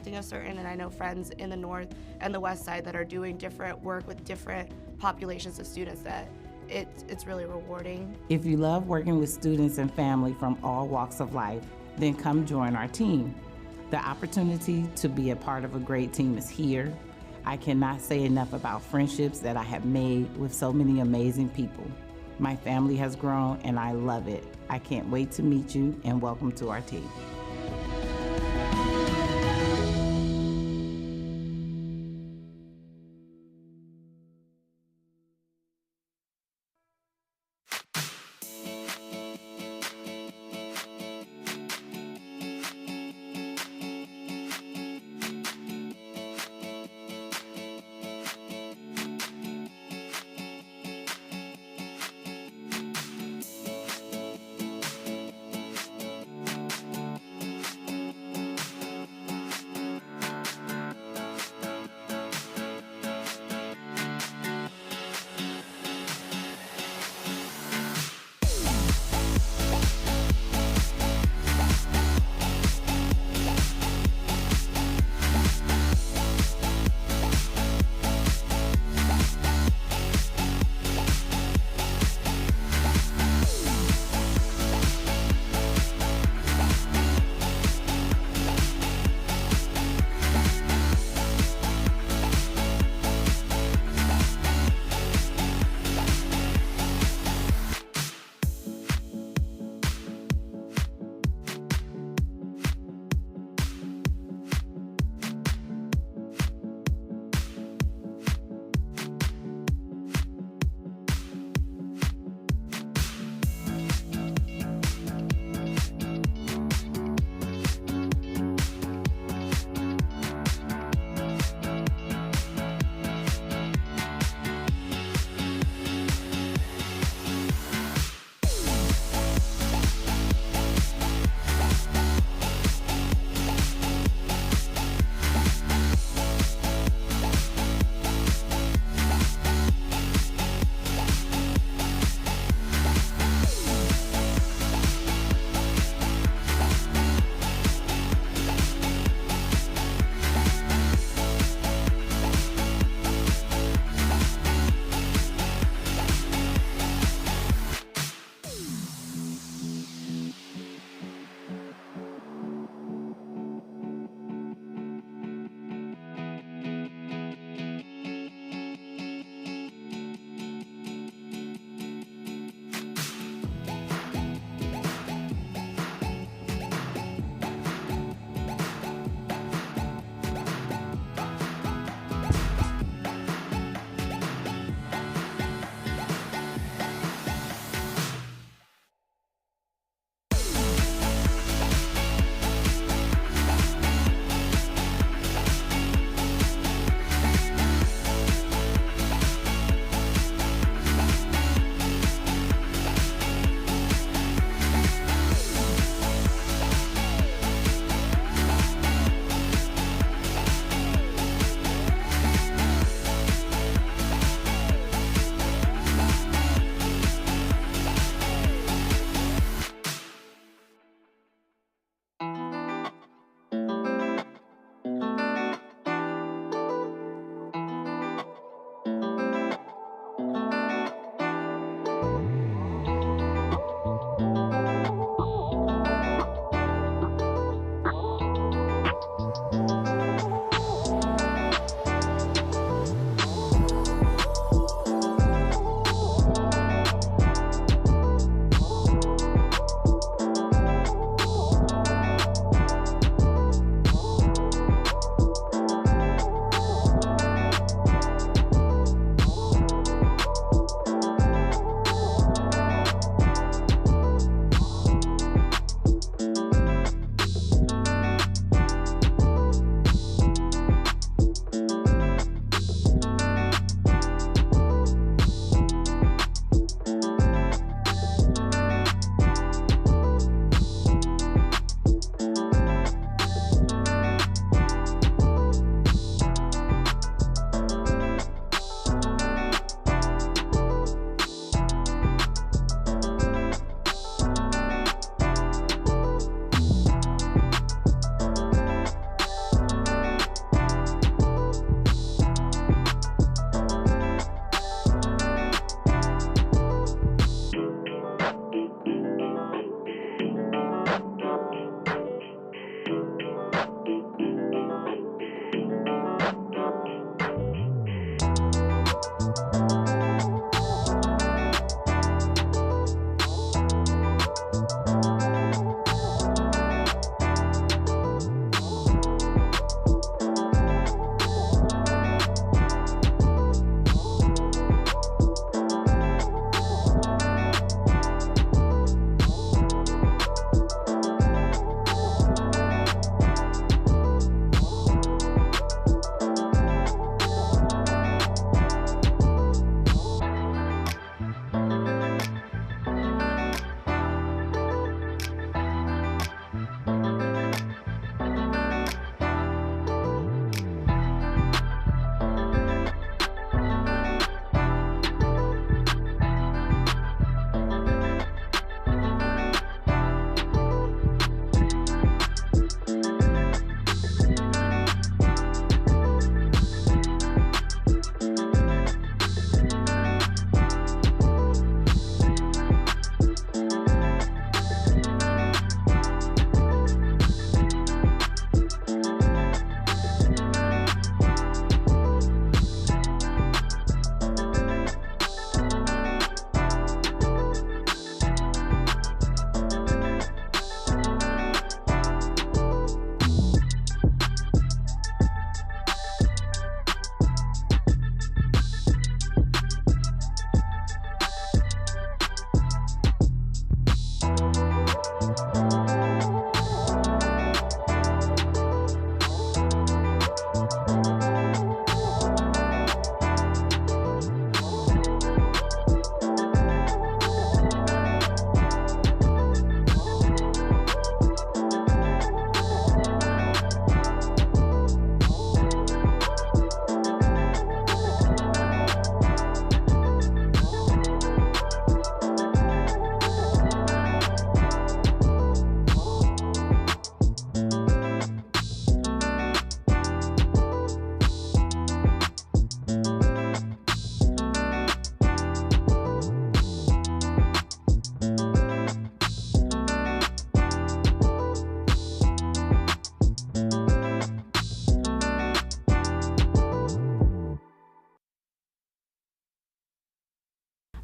acting a certain, and I know friends in the North and the West Side that are doing different work with different populations of students that it's really rewarding. If you love working with students and family from all walks of life, then come join our team. The opportunity to be a part of a great team is here. I cannot say enough about friendships that I have made with so many amazing people. My family has grown and I love it. I can't wait to meet you and welcome to our team.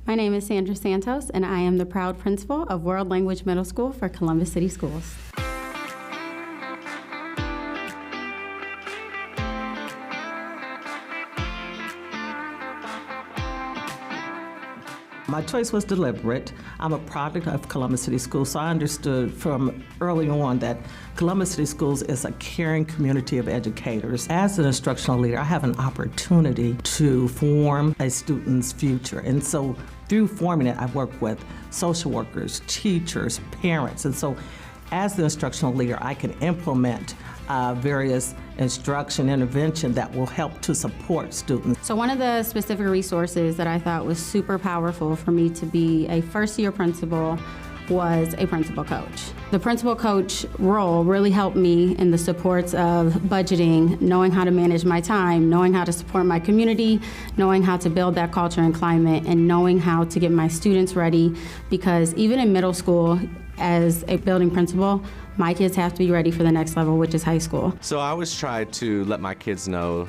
My name is Sandra Santos, and I am the proud principal of World Language Middle School for Columbus City Schools. My choice was deliberate. I'm a product of Columbus City Schools, so I understood from early on that Columbus City Schools is a caring community of educators. As an instructional leader, I have an opportunity to form a student's future. And so through forming it, I work with social workers, teachers, parents. And so as the instructional leader, I can implement various instruction intervention that will help to support students. So one of the specific resources that I thought was super powerful for me to be a first-year principal was a principal coach. The principal coach role really helped me in the supports of budgeting, knowing how to manage my time, knowing how to support my community, knowing how to build that culture and climate, and knowing how to get my students ready, because even in middle school, as a building principal, my kids have to be ready for the next level, which is high school. So I always try to let my kids know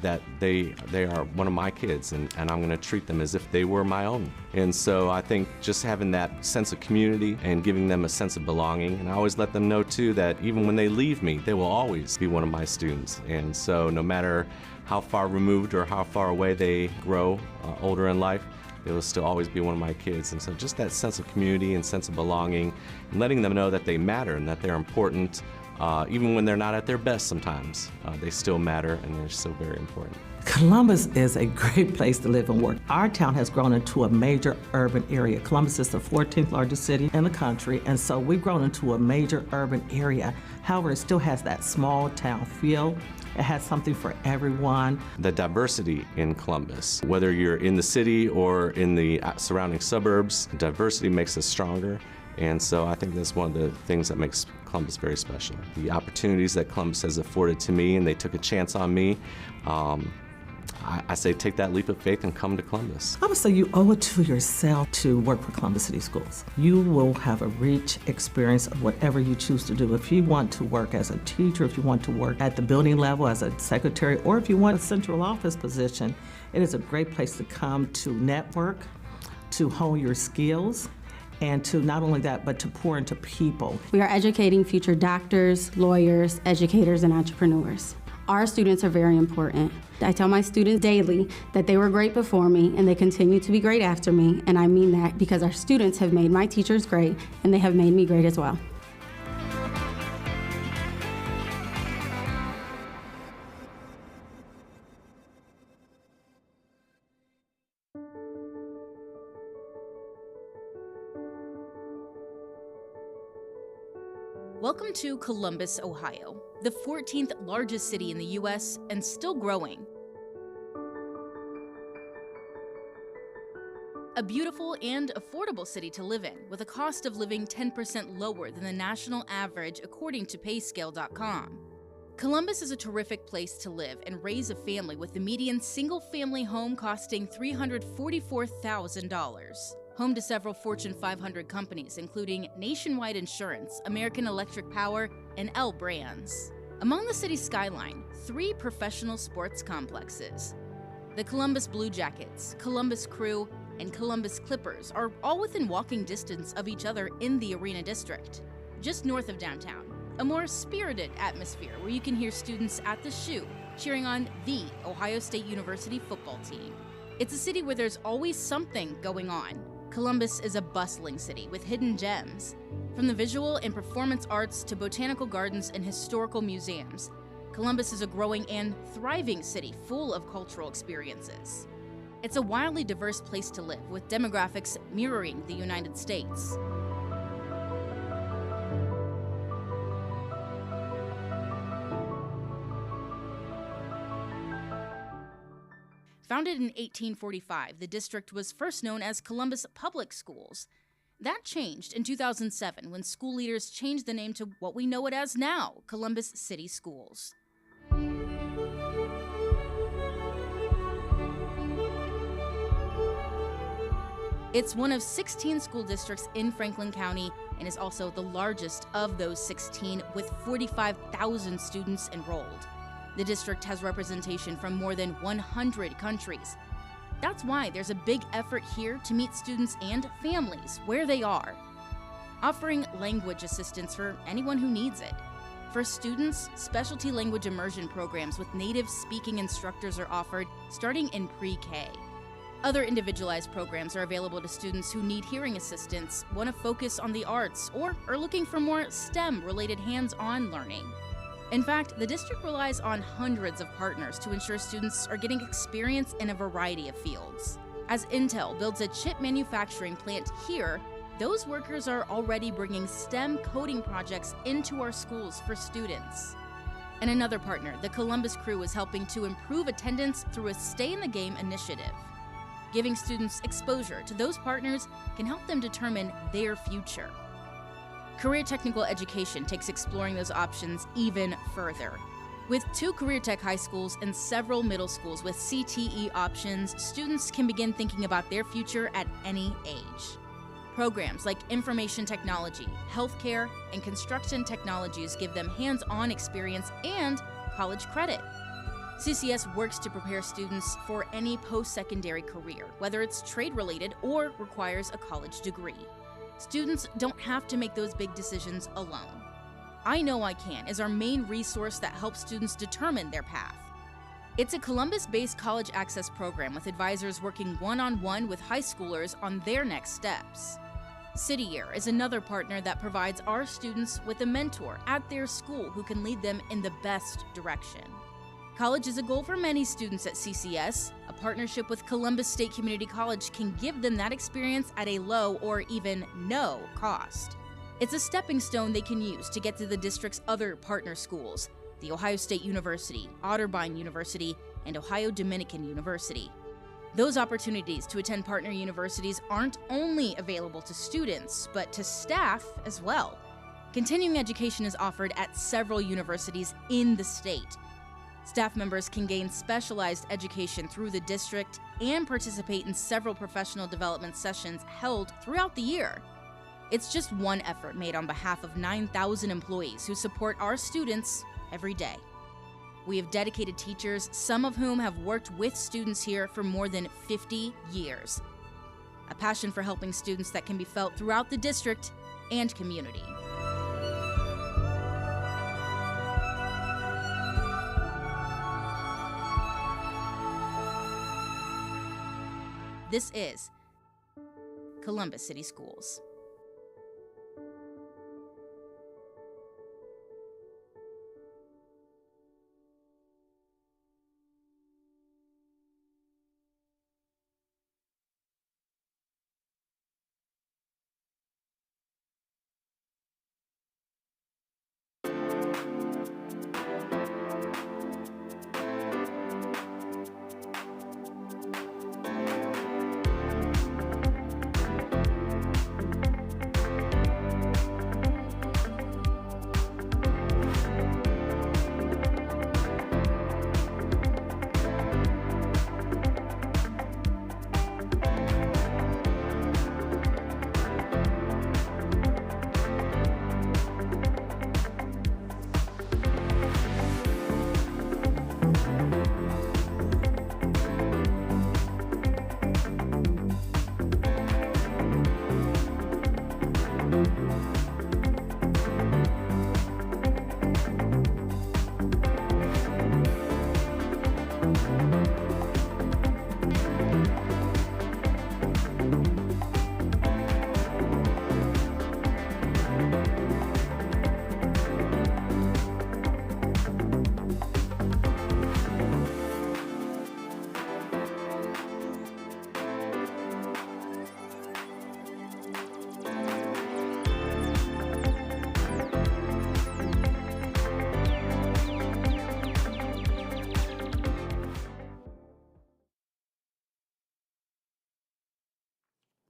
that they are one of my kids, and I'm going to treat them as if they were my own. And so I think just having that sense of community and giving them a sense of belonging, and I always let them know too that even when they leave me, they will always be one of my students. And so no matter how far removed or how far away they grow older in life, they will still always be one of my kids. And so just that sense of community and sense of belonging, and letting them know that they matter and that they're important, even when they're not at their best sometimes, they still matter and they're still very important. Columbus is a great place to live and work. Our town has grown into a major urban area. Columbus is the 14th largest city in the country, and so we've grown into a major urban area. However, it still has that small town feel. It has something for everyone. The diversity in Columbus, whether you're in the city or in the surrounding suburbs, diversity makes us stronger. And so I think that's one of the things that makes Columbus very special. The opportunities that Columbus has afforded to me, and they took a chance on me, I say take that leap of faith and come to Columbus. I would say you owe it to yourself to work for Columbus City Schools. You will have a rich experience of whatever you choose to do. If you want to work as a teacher, if you want to work at the building level as a secretary, or if you want a central office position, it is a great place to come to network, to hone your skills, and to not only that, but to pour into people. We are educating future doctors, lawyers, educators, and entrepreneurs. Our students are very important. I tell my students daily that they were great before me and they continue to be great after me, and I mean that because our students have made my teachers great and they have made me great as well. Welcome to Columbus, Ohio, the 14th largest city in the U.S. and still growing. A beautiful and affordable city to live in, with a cost of living 10% lower than the national average according to payscale.com. Columbus is a terrific place to live and raise a family, with the median single-family home costing $344,000. Home to several Fortune 500 companies, including Nationwide Insurance, American Electric Power, and L Brands. Among the city's skyline, 3 professional sports complexes. The Columbus Blue Jackets, Columbus Crew, and Columbus Clippers are all within walking distance of each other in the Arena District. Just north of downtown, a more spirited atmosphere where you can hear students at the Shoe cheering on the Ohio State University football team. It's a city where there's always something going on. Columbus is a bustling city with hidden gems. From the visual and performance arts to botanical gardens and historical museums, Columbus is a growing and thriving city full of cultural experiences. It's a wildly diverse place to live, with demographics mirroring the United States. Founded in 1845, the district was first known as Columbus Public Schools. That changed in 2007 when school leaders changed the name to what we know it as now, Columbus City Schools. It's one of 16 school districts in Franklin County and is also the largest of those 16, with 45,000 students enrolled. The district has representation from more than 100 countries. That's why there's a big effort here to meet students and families where they are, offering language assistance for anyone who needs it. For students, specialty language immersion programs with native speaking instructors are offered starting in pre-K. Other individualized programs are available to students who need hearing assistance, want to focus on the arts, or are looking for more STEM-related hands-on learning. In fact, the district relies on hundreds of partners to ensure students are getting experience in a variety of fields. As Intel builds a chip manufacturing plant here, those workers are already bringing STEM coding projects into our schools for students. And another partner, the Columbus Crew, is helping to improve attendance through a Stay in the Game initiative. Giving students exposure to those partners can help them determine their future. Career Technical Education takes exploring those options even further. With 2 career tech high schools and several middle schools with CTE options, students can begin thinking about their future at any age. Programs like information technology, healthcare, and construction technologies give them hands-on experience and college credit. CCS works to prepare students for any post-secondary career, whether it's trade-related or requires a college degree. Students don't have to make those big decisions alone. I Know I Can is our main resource that helps students determine their path. It's a Columbus-based college access program with advisors working one-on-one with high schoolers on their next steps. City Year is another partner that provides our students with a mentor at their school who can lead them in the best direction. College is a goal for many students at CCS. A partnership with Columbus State Community College can give them that experience at a low or even no cost. It's a stepping stone they can use to get to the district's other partner schools, the Ohio State University, Otterbein University, and Ohio Dominican University. Those opportunities to attend partner universities aren't only available to students, but to staff as well. Continuing education is offered at several universities in the state. Staff members can gain specialized education through the district and participate in several professional development sessions held throughout the year. It's just one effort made on behalf of 9,000 employees who support our students every day. We have dedicated teachers, some of whom have worked with students here for more than 50 years. A passion for helping students that can be felt throughout the district and community. This is Columbus City Schools.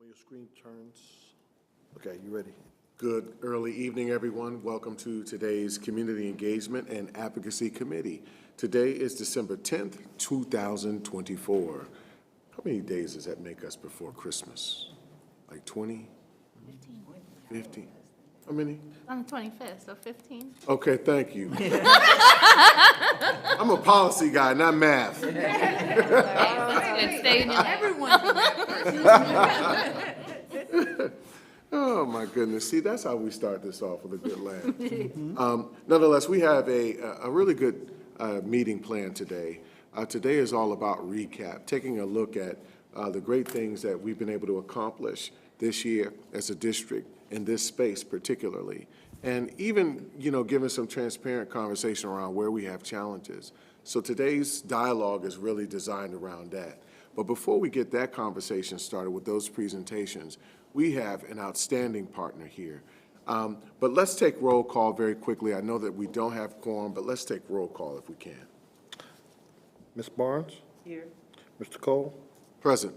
Your screen turns. Okay, you ready? Good early evening, everyone. Welcome to today's Community Engagement and Advocacy Committee. Today is December 10th, 2024. How many days does that make us before Christmas? Like 20? 15. 15. How many? On the 25th, so 15. Okay, thank you. I'm a policy guy, not math. and stay in your lane. Everyone can have first. Oh, my goodness. See, that's how we start this off, with a good laugh. Nonetheless, we have a really good meeting planned today. Today is all about recap, taking a look at the great things that we've been able to accomplish this year as a district in this space particularly, and even, giving some transparent conversation around where we have challenges. So today's dialogue is really designed around that. But before we get that conversation started with those presentations, we have an outstanding partner here. But let's take roll call very quickly. I know that we don't have quorum, but let's take roll call if we can. Ms. Barnes? Here. Mr. Cole? Present.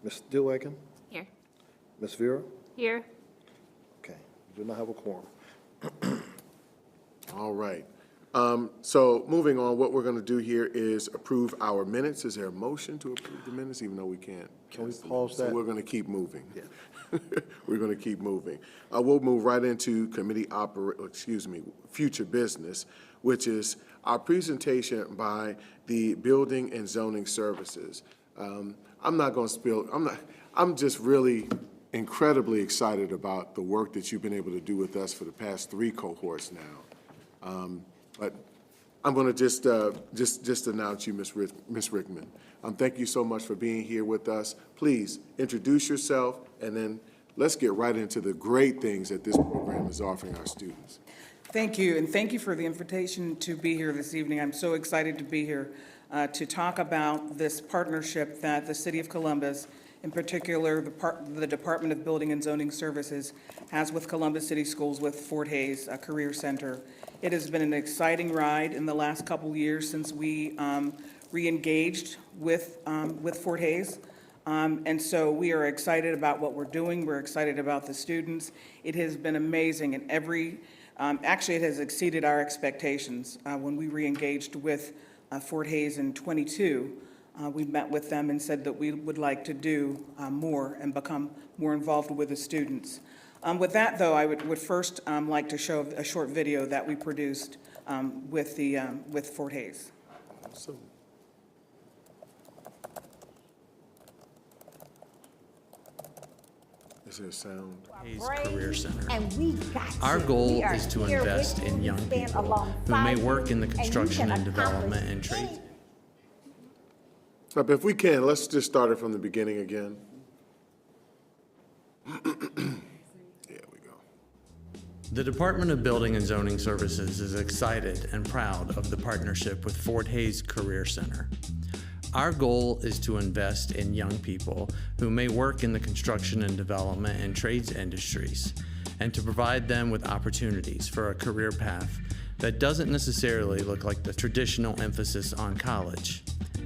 Ms. Stillwagon? Here. Ms. Vera? Here. Okay, we do not have a quorum. All right. So moving on, what we're going to do here is approve our minutes. Is there a motion to approve the minutes, even though we can't? Can we pause So that? we're going to keep moving. Yeah. We're going to keep moving. We'll move right into future business, which is our presentation by the Building and Zoning Services. I'm not going to spill, I'm just really incredibly excited about the work that you've been able to do with us for the past 3 cohorts now. But I'm going to just announce you, Ms. Rickman. Thank you so much for being here with us. Please introduce yourself, and then let's get right into the great things that this program is offering our students. Thank you, and thank you for the invitation to be here this evening. I'm so excited to be here to talk about this partnership that the City of Columbus, in particular the Department of Building and Zoning Services, has with Columbus City Schools with Fort Hays Career Center. It has been an exciting ride in the last couple years since we re-engaged with Fort Hays. And so we are excited about what we're doing. We're excited about the students. It has been amazing, and actually it has exceeded our expectations. When we re-engaged with Fort Hays in 22, we met with them and said that we would like to do more and become more involved with the students. With that, though, I would first like to show a short video that we produced with Fort Hays. Awesome. Is there sound? Hays Career Center. And we got Our you. goal We are is to here invest with you. in young We stand people who alongside may work in the you, and you construction can and development accomplish and trades. If we can, let's just start it from the beginning again. There we go. The Department of Building and Zoning Services is excited and proud of the partnership with Fort Hays Career Center. Our goal is to invest in young people who may work in the construction and development and trades industries, and to provide them with opportunities for a career path that doesn't necessarily look like the traditional emphasis on college.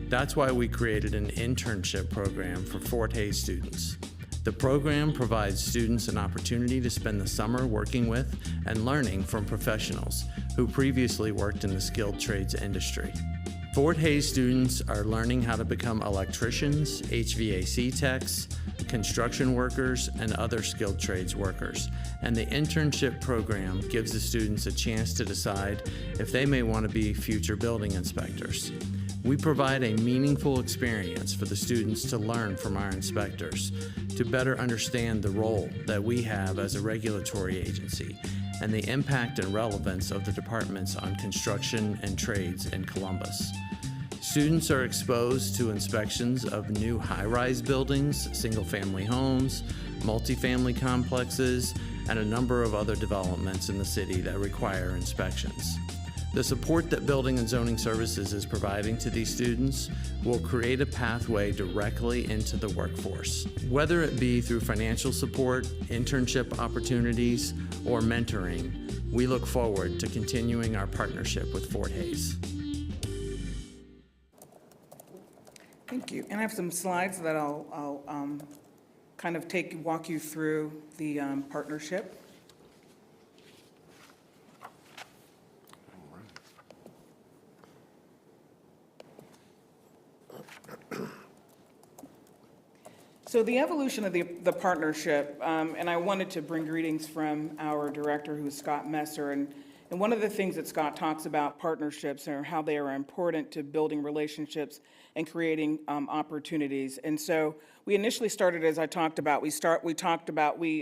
That's why we created an internship program for Fort Hays students. The program provides students an opportunity to spend the summer working with and learning from professionals who previously worked in the skilled trades industry. Fort Hays students are learning how to become electricians, HVAC techs, construction workers, and other skilled trades workers. And the internship program gives the students a chance to decide if they may want to be future building inspectors. We provide a meaningful experience for the students to learn from our inspectors, to better understand the role that we have as a regulatory agency and the impact and relevance of the departments on construction and trades in Columbus. Students are exposed to inspections of new high-rise buildings, single-family homes, multifamily complexes, and a number of other developments in the city that require inspections. The support that Building and Zoning Services is providing to these students will create a pathway directly into the workforce, whether it be through financial support, internship opportunities, or mentoring. We look forward to continuing our partnership with Fort Hays. Thank you. And I have some slides that I'll kind of walk you through the partnership. So the evolution of the partnership, and I wanted to bring greetings from our director, who is Scott Messer, and And one of the things that Scott talks about partnerships and how they are important to building relationships and creating opportunities. And so we initially started, as I talked about, we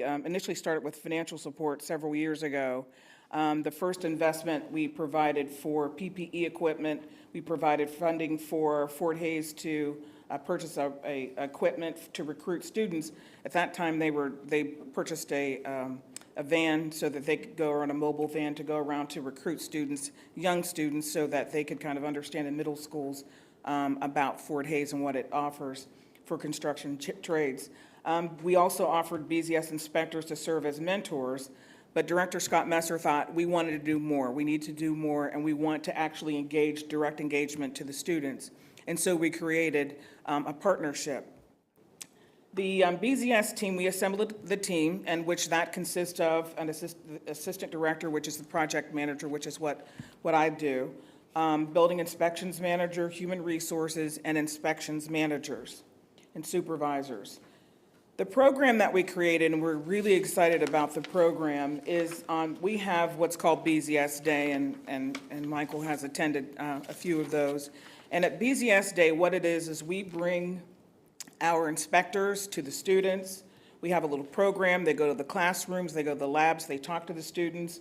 initially started with financial support several years ago. The first investment we provided for PPE equipment. We provided funding for Fort Hays to purchase equipment to recruit students. At that time, they purchased a van so that they could go around, a mobile van to go around to recruit students, young students, so that they could kind of understand in middle schools about Fort Hays and what it offers for construction trades. We also offered BZS inspectors to serve as mentors, but Director Scott Messer thought we wanted to do more. We need to do more, and we want to actually engage, direct engagement to the students. And so we created a partnership. The BZS team, we assembled the team, and which that consists of an assistant director, which is the project manager, which is what I do, building inspections manager, human resources, and inspections managers and supervisors. The program that we created, and we're really excited about the program, is we have what's called BZS Day, and Michael has attended a few of those. And at BZS Day, what it is we bring our inspectors to the students. We have a little program. They go to the classrooms, they go to the labs, they talk to the students.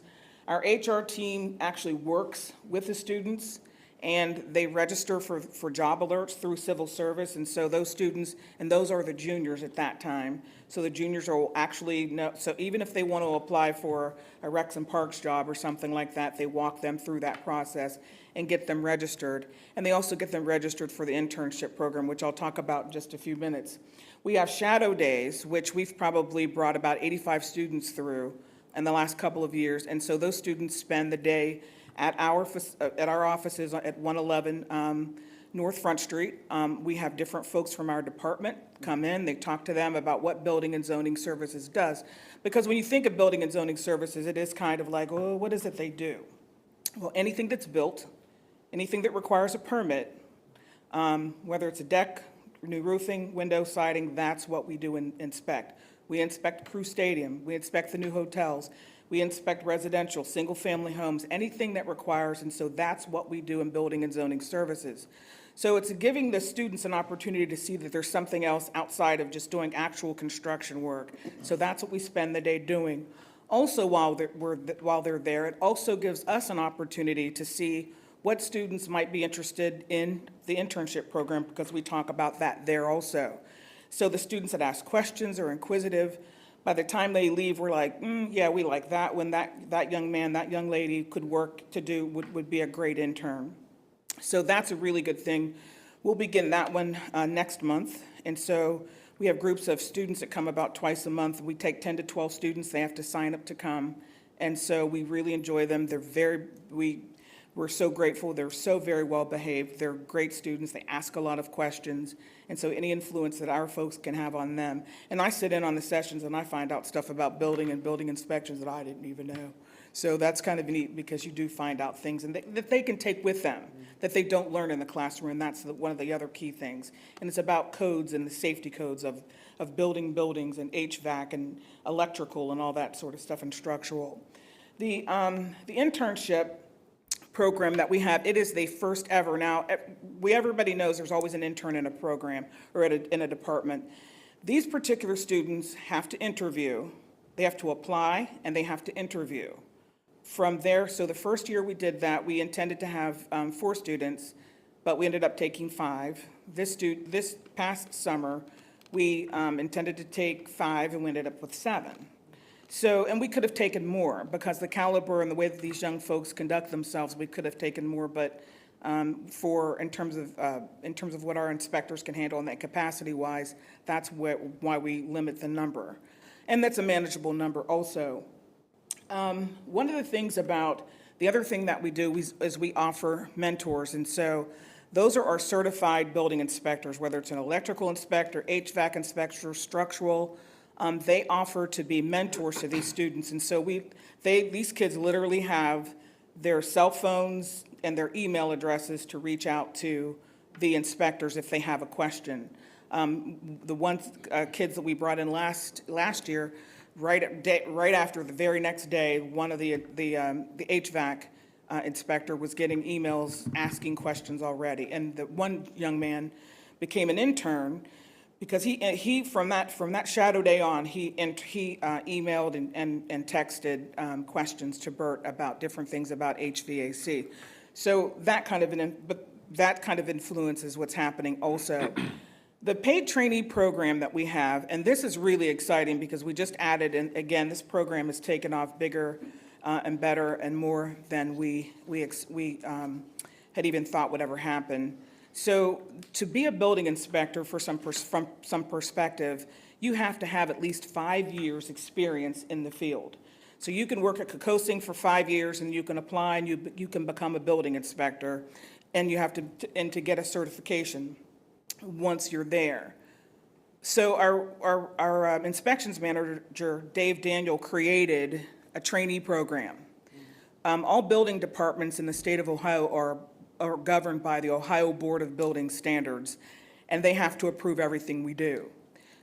Our HR team actually works with the students, and they register for job alerts through civil service. And so those students, and those are the juniors at that time, so the juniors will actually know, so even if they want to apply for a Rex and Parks job or something like that, they walk them through that process and get them registered. And they also get them registered for the internship program, which I'll talk about in just a few minutes. We have shadow days, which we've probably brought about 85 students through in the last couple of years. And so those students spend the day at our offices at 111 North Front Street. We have different folks from our department come in. They talk to them about what Building and Zoning Services does. Because when you think of Building and Zoning Services, it is kind of like, oh, what is it they do? Well, anything that's built, anything that requires a permit, whether it's a deck, new roofing, window siding, that's what we do inspect. We inspect Crew Stadium. We inspect the new hotels. We inspect residential, single-family homes, anything that requires, and so that's what we do in Building and Zoning Services. So it's giving the students an opportunity to see that there's something else outside of just doing actual construction work. So that's what we spend the day doing. Also, while they're there, it also gives us an opportunity to see what students might be interested in the internship program, because we talk about that there also. So the students that ask questions are inquisitive. By the time they leave, we're like, yeah, we like that one. That young man, that young lady could work to do, would be a great intern. So that's a really good thing. We'll begin that one next month. And so we have groups of students that come about twice a month. We take 10 to 12 students. They have to sign up to come. And so we really enjoy them. We're so grateful. They're so very well behaved. They're great students. They ask a lot of questions. And so any influence that our folks can have on them. And I sit in on the sessions and I find out stuff about building and building inspections that I didn't even know. So that's kind of neat, because you do find out things and that they can take with them that they don't learn in the classroom. And that's one of the other key things. And it's about codes and the safety codes of building buildings and HVAC and electrical and all that sort of stuff, and structural. The internship program that we have, it is the first ever. Now, everybody knows there's always an intern in a program or in a department. These particular students have to interview, they have to apply, and they have to interview. From there, so the first year we did that, we intended to have 4 students, but we ended up taking 5. This past summer, we intended to take 5, and we ended up with 7. So, and we could have taken more, because the caliber and the way that these young folks conduct themselves, we could have taken more, but in terms of what our inspectors can handle and that capacity-wise, that's why we limit the number. And that's a manageable number also. One of the things about, the other thing that we do is we offer mentors, and so those are our certified building inspectors, whether it's an electrical inspector, HVAC inspector, structural. They offer to be mentors to these students. And so these kids literally have their cell phones and their email addresses to reach out to the inspectors if they have a question. The kids that we brought in last year, right after the very next day, one of the HVAC inspector was getting emails asking questions already. And the one young man became an intern because he from that shadow day on, he emailed and texted questions to Bert about different things about HVAC. So that kind of influences what's happening also. The paid trainee program that we have, and this is really exciting because we just added, and again, this program has taken off bigger and better and more than we had even thought would ever happen. So to be a building inspector, from some perspective, you have to have at least 5 years experience in the field. So you can work at Kokosing for 5 years and you can apply and you can become a building inspector, and you have to get a certification once you're there. So our inspections manager, Dave Daniel, created a trainee program. All building departments in the state of Ohio are governed by the Ohio Board of Building Standards, and they have to approve everything we do.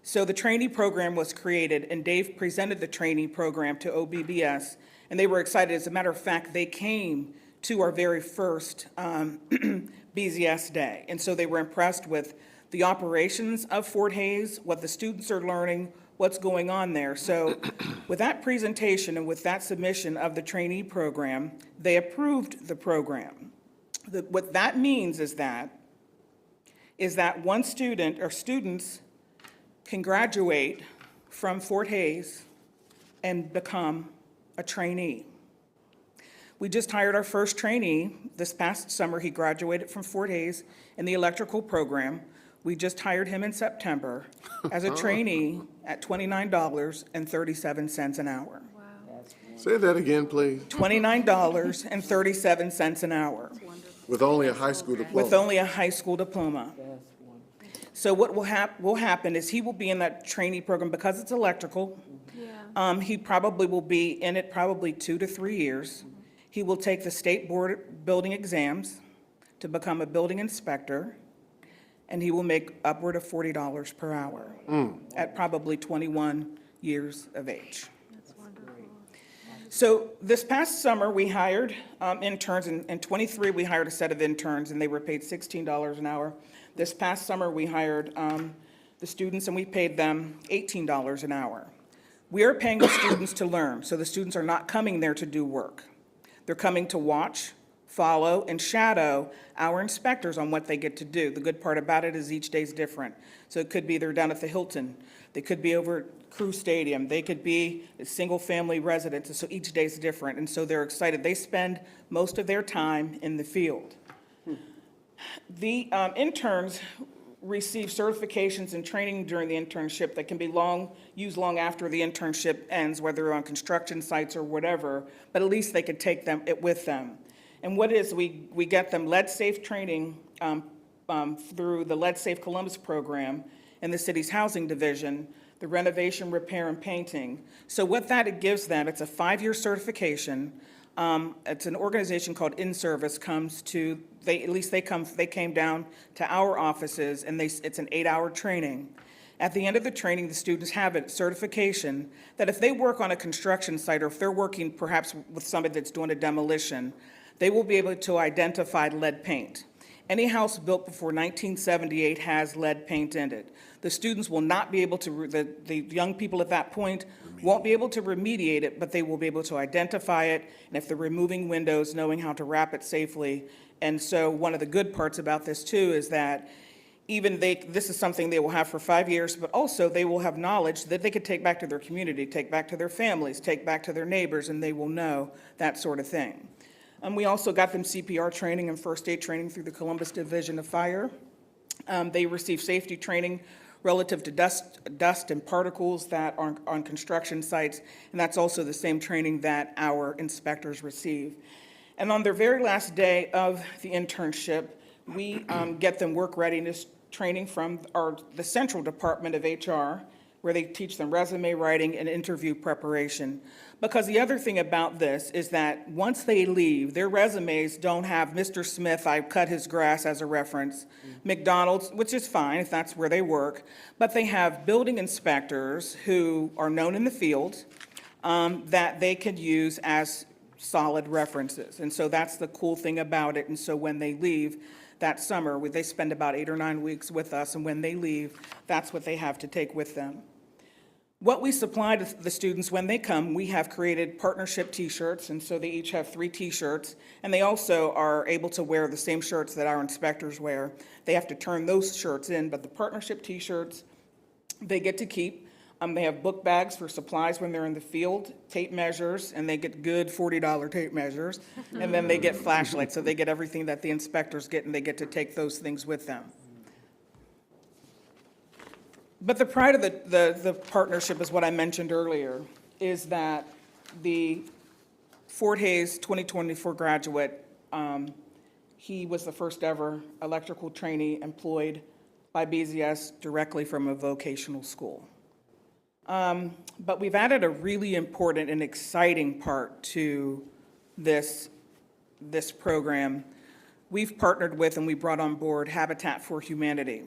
So the trainee program was created, and Dave presented the trainee program to OBBS, and they were excited. As a matter of fact, they came to our very first BZS day, and so they were impressed with the operations of Fort Hays, what the students are learning, what's going on there. So with that presentation and with that submission of the trainee program, they approved the program. What that means is that one student or students can graduate from Fort Hays and become a trainee. We just hired our first trainee this past summer. He graduated from Fort Hays in the electrical program. We just hired him in September as a trainee at $29.37 an hour. Wow. Say that again, please. $29.37 an hour. With only a high school diploma. With only a high school diploma. So what will happen is he will be in that trainee program because it's electrical. Yeah. He probably will be in it 2 to 3 years. He will take the state board building exams to become a building inspector, and he will make upward of $40 per hour at probably 21 years of age. That's wonderful. So this past summer, we hired interns. In 23, we hired a set of interns, and they were paid $16 an hour. This past summer, we hired the students, and we paid them $18 an hour. We are paying the students to learn, so the students are not coming there to do work. They're coming to watch, follow, and shadow our inspectors on what they get to do. The good part about it is each day is different. So it could be they're down at the Hilton. They could be over at Crew Stadium. They could be a single-family residence, so each day is different. And so they're excited. They spend most of their time in the field. The interns receive certifications and training during the internship that can be used long after the internship ends, whether on construction sites or whatever, but at least they could take it with them. And what is, we get them lead-safe training through the Lead Safe Columbus program in the city's housing division, the renovation, repair, and painting. So what that gives them, it's a 5-year certification. It's an organization called In Service they came down to our offices, and it's an 8-hour training. At the end of the training, the students have a certification that if they work on a construction site, or if they're working perhaps with somebody that's doing a demolition, they will be able to identify lead paint. Any house built before 1978 has lead paint in it. The students will not be able to, the young people at that point won't be able to remediate it, but they will be able to identify it, and if they're removing windows, knowing how to wrap it safely. And so one of the good parts about this too is that this is something they will have for 5 years, but also they will have knowledge that they could take back to their community, take back to their families, take back to their neighbors, and they will know that sort of thing. We also got them CPR training and first aid training through the Columbus Division of Fire. They receive safety training relative to dust and particles that are on construction sites, and that's also the same training that our inspectors receive. And on their very last day of the internship, we get them work readiness training from the Central Department of HR, where they teach them resume writing and interview preparation. Because the other thing about this is that once they leave, their resumes don't have Mr. Smith, I cut his grass as a reference, McDonald's, which is fine if that's where they work, but they have building inspectors who are known in the field that they could use as solid references. And so that's the cool thing about it. And so when they leave that summer, they spend about 8 or 9 weeks with us, and when they leave, that's what they have to take with them. What we supply to the students when they come, we have created partnership T-shirts, and so they each have 3 T-shirts, and they also are able to wear the same shirts that our inspectors wear. They have to turn those shirts in, but the partnership T-shirts, they get to keep. They have book bags for supplies when they're in the field, tape measures, and they get good $40 tape measures, and then they get flashlights, so they get everything that the inspectors get, and they get to take those things with them. But the pride of the partnership is what I mentioned earlier, is that the Fort Hays 2024 graduate, he was the first ever electrical trainee employed by BZS directly from a vocational school. But we've added a really important and exciting part to this program. We've partnered with and we brought on board Habitat for Humanity.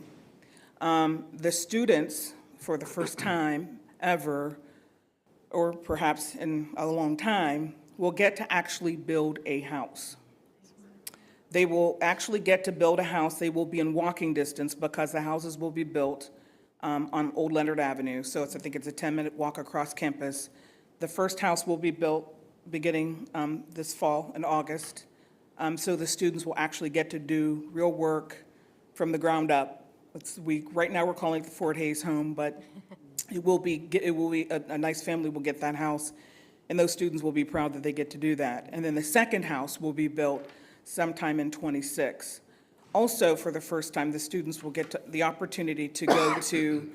The students, for the first time ever, or perhaps in a long time, will get to actually build a house. They will actually get to build a house. They will be in walking distance because the houses will be built on Old Leonard Avenue. So I think it's a 10-minute walk across campus. The first house will be built beginning this fall in August. So the students will actually get to do real work from the ground up. Right now we're calling it the Fort Hays home, but it will be a nice family will get that house, and those students will be proud that they get to do that. And then the second house will be built sometime in '26. Also, for the first time, the students will get the opportunity to go to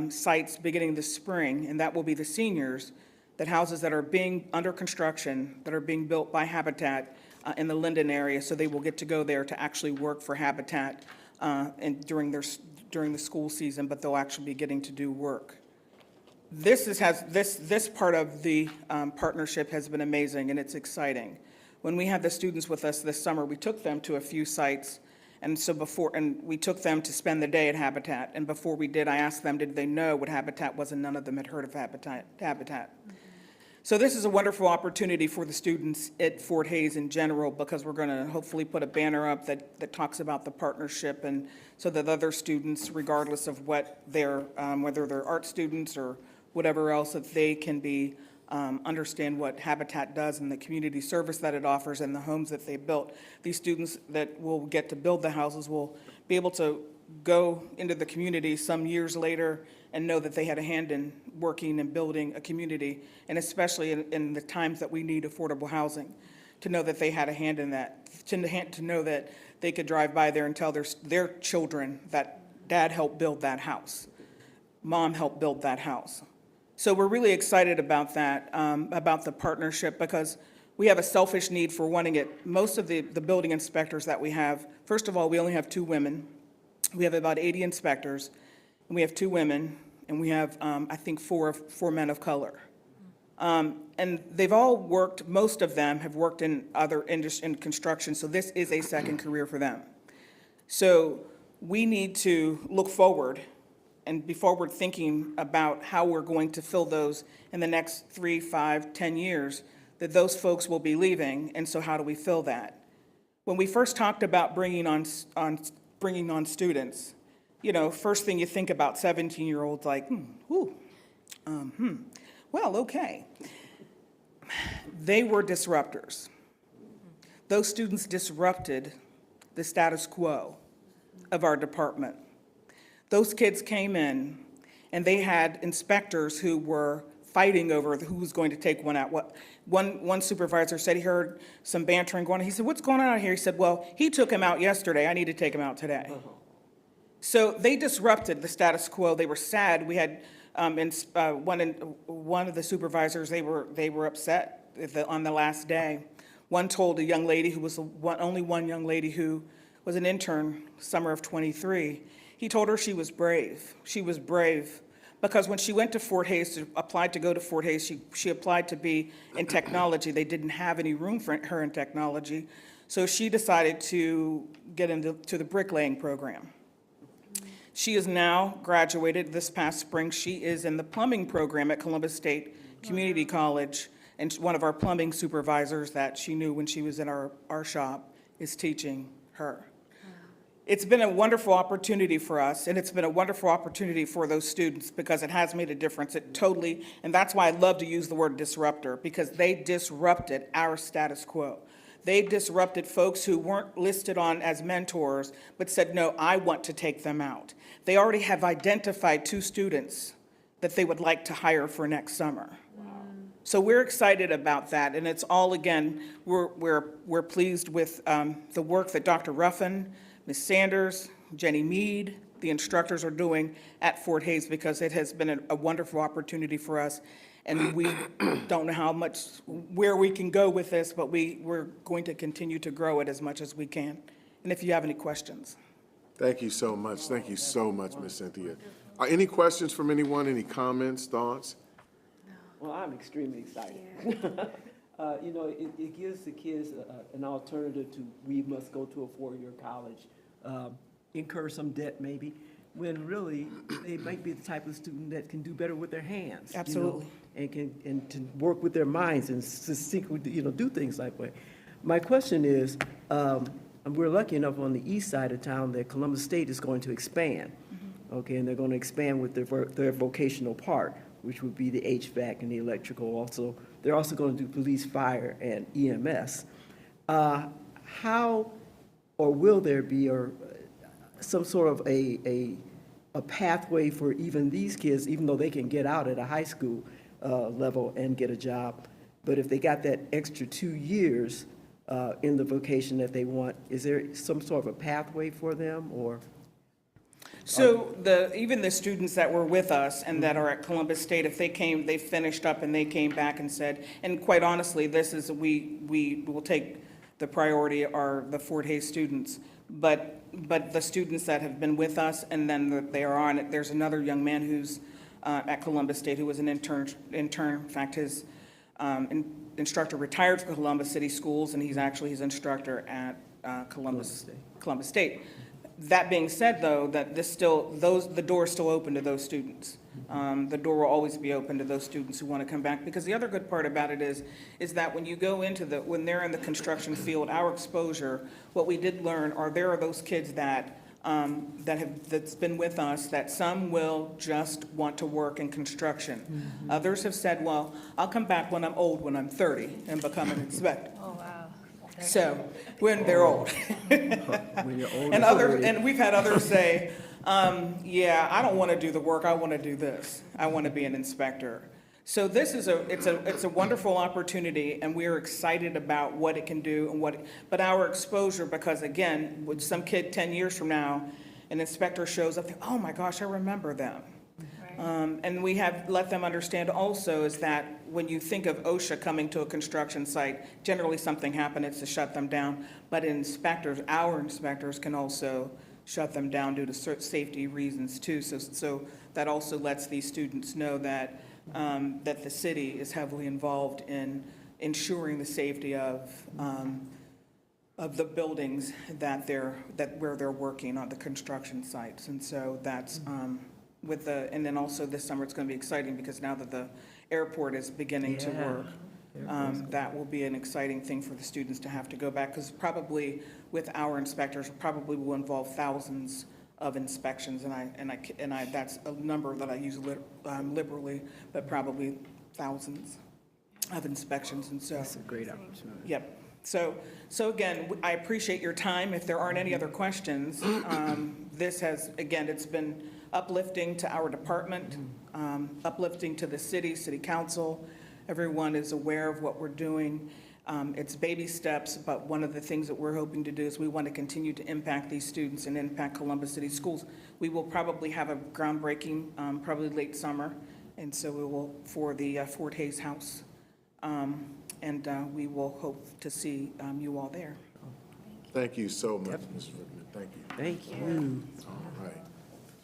sites beginning this spring, and that will be the seniors, that houses that are being under construction, that are being built by Habitat in the Linden area, so they will get to go there to actually work for Habitat and during the school season, but they'll actually be getting to do work. This part of the partnership has been amazing, and it's exciting. When we had the students with us this summer, we took them to a few sites, and we took them to spend the day at Habitat. And before we did, I asked them, did they know what Habitat was, and none of them had heard of Habitat. Mm-hmm. So this is a wonderful opportunity for the students at Fort Hays in general, because we're going to hopefully put a banner up that talks about the partnership, and so that other students, regardless of what whether they're art students or whatever else, that they can be understand what Habitat does and the community service that it offers and the homes that they built. These students that will get to build the houses will be able to go into the community some years later and know that they had a hand in working and building a community, and especially in the times that we need affordable housing, to know that they had a hand in that, to know that they could drive by there and tell their children that Dad helped build that house, Mom helped build that house. So we're really excited about that, about the partnership, because we have a selfish need for wanting it. Most of the building inspectors that we have, first of all, we only have 2 women. We have about 80 inspectors, and we have 2 women, and we have, I think, 4 men of color. And they've all worked, most of them have worked in other industries, in construction, so this is a second career for them. So we need to look forward and be forward thinking about how we're going to fill those in the next 3, 5, 10 years, that those folks will be leaving, and so how do we fill that? When we first talked about bringing on students, you know, first thing you think about 17-year-olds like, well, okay. They were disruptors. Those students disrupted the status quo of our department. Those kids came in and they had inspectors who were fighting over who was going to take one out. One supervisor said he heard some bantering going on. He said, "What's going on out here?" He said, "Well, he took him out yesterday. I need to take him out today." So they disrupted the status quo. They were sad. We had one of the supervisors, they were upset on the last day. One told a young lady who was only one young lady who was an intern, summer of '23. He told her she was brave. She was brave Because when she went to Fort Hays, applied to go to Fort Hays, she applied to be in technology. They didn't have any room for her in technology. So she decided to get into the bricklaying program. She is now graduated this past spring. She is in the plumbing program at Columbus State Community College. And one of our plumbing supervisors that she knew when she was in our shop is teaching her. It's been a wonderful opportunity for us, and it's been a wonderful opportunity for those students because it has made a difference. It totally, and that's why I love to use the word disruptor, because they disrupted our status quo. They disrupted folks who weren't listed on as mentors, but said, no, I want to take them out. They already have identified 2 students that they would like to hire for next summer. So we're excited about that, and it's all, again, we're pleased with the work that Dr. Ruffin, Ms. Sanders, Jenny Mead, the instructors are doing at Fort Hays, because it has been a wonderful opportunity for us. And we don't know where we can go with this, but we're going to continue to grow it as much as we can. And if you have any questions. Thank you so much. Thank you so much, Ms. Cynthia. Are any questions from anyone? Any comments, thoughts? Well, I'm extremely excited. You know, it gives the kids an alternative to, we must go to a 4-year college, incur some debt maybe, when really they might be the type of student that can do better with their hands. Absolutely. You know, and to work with their minds and to do things like that. My question is, we're lucky enough on the east side of town that Columbus State is going to expand. Okay, and they're going to expand with their vocational part, which would be the HVAC and the electrical also. They're also going to do police, fire, and EMS. How, or will there be some sort of a pathway for even these kids, even though they can get out at a high school level and get a job, but if they got that extra 2 years in the vocation that they want, is there some sort of a pathway for them, or? So even the students that were with us and that are at Columbus State, if they finished up and they came back and said, and quite honestly, we will take the priority are the Fort Hays students, but the students that have been with us and then that they are on it, there's another young man who's at Columbus State who was an intern. In fact, his instructor retired from Columbus City Schools, and he's actually his instructor at Columbus State. That being said, though, that the door is still open to those students. The door will always be open to those students who want to come back, because the other good part about it is that when you go into when they're in the construction field, our exposure, what we did learn there are those kids that's been with us, that some will just want to work in construction. Mm-hmm. Others have said, well, I'll come back when I'm old, when I'm 30, and become an inspector. Oh, wow. So, when they're old. When you're old. And we've had others say, yeah, I don't want to do the work, I want to do this. I want to be an inspector. So this is it's a wonderful opportunity, and we're excited about what it can do but our exposure, because again, with some kid 10 years from now, an inspector shows up, oh my gosh, I remember them. And we have let them understand also is that when you think of OSHA coming to a construction site, generally something happened, it's to shut them down. But our inspectors can also shut them down due to safety reasons too. So that also lets these students know that the city is heavily involved in ensuring the safety of the buildings where they're working on the construction sites. And so that's and then also this summer it's going to be exciting, because now that the airport is beginning to work, that will be an exciting thing for the students to have to go back, because probably with our inspectors probably will involve thousands of inspections, and I that's a number that I use liberally, but probably thousands of inspections. And so that's a great opportunity. Yep. So again, I appreciate your time. If there aren't any other questions, this has, again, it's been uplifting to our department, uplifting to the city council. Everyone is aware of what we're doing. It's baby steps, but one of the things that we're hoping to do is we want to continue to impact these students and impact Columbus City Schools. We will probably have a groundbreaking, probably late summer, and so we will for the Fort Hays House. And we will hope to see you all there. Thank you so much, Ms. Rickman. Thank you. Thank you. All right.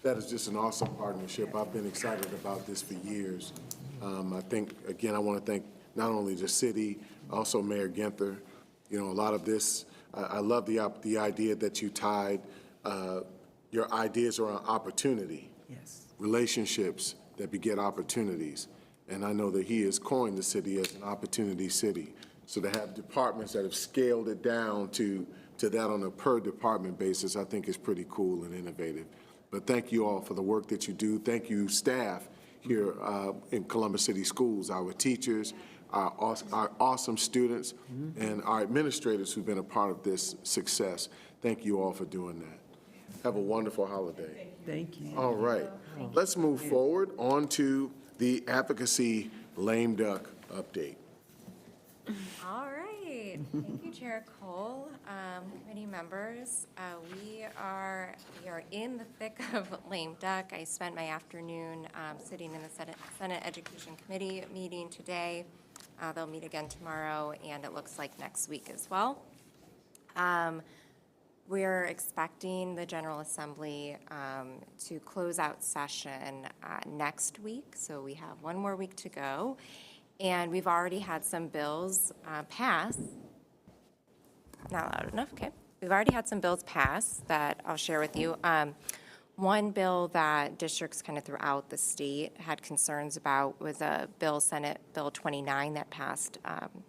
That is just an awesome partnership. I've been excited about this for years. I think, again, I want to thank not only the city, also Mayor Ginther. You know, a lot of this, I love the idea that you tied your ideas around opportunity, relationships that beget opportunities. And I know that he has coined the city as an opportunity city. So to have departments that have scaled it down to that on a per department basis, I think is pretty cool and innovative. But thank you all for the work that you do. Thank you, staff here in Columbus City Schools, our teachers, our awesome students, and our administrators who've been a part of this success. Thank you all for doing that. Have a wonderful holiday. Thank you. All right. Let's move forward on to the Advocacy Lame Duck update. All right. Thank you, Chair Cole. Committee members, we are in the thick of lame duck. I spent my afternoon sitting in the Senate Education Committee meeting today. They'll meet again tomorrow, and it looks like next week as well. We're expecting the General Assembly to close out session next week, so we have one more week to go. And we've already had some bills pass. Not loud enough, okay. We've already had some bills pass that I'll share with you. One bill that districts kind of throughout the state had concerns about was a bill, Senate Bill 29, that passed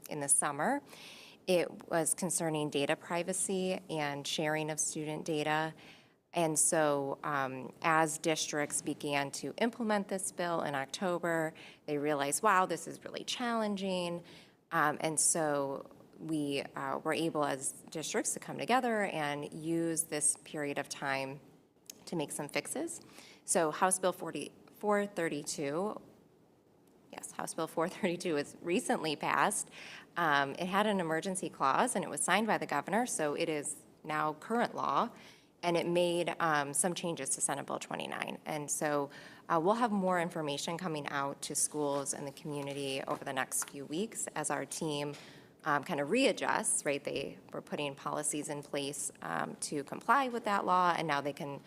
in the summer. It was concerning data privacy and sharing of student data. And so as districts began to implement this bill in October, they realized, wow, this is really challenging. And so we were able as districts to come together and use this period of time to make some fixes. So House Bill 432, yes, House Bill 432 was recently passed. It had an emergency clause and it was signed by the governor, so it is now current law. And it made some changes to Senate Bill 29. And so we'll have more information coming out to schools and the community over the next few weeks as our team kind of readjusts, right? They were putting policies in place to comply with that law, and now they can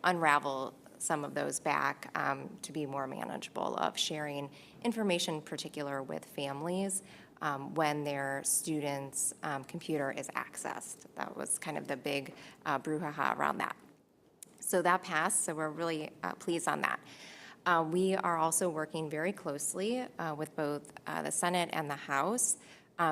unravel some of those back to be more manageable of sharing information, in particular with families, when their student's computer is accessed. That was kind of the big brouhaha around that. So that passed, so we're really pleased on that. We are also working very closely with both the Senate and the House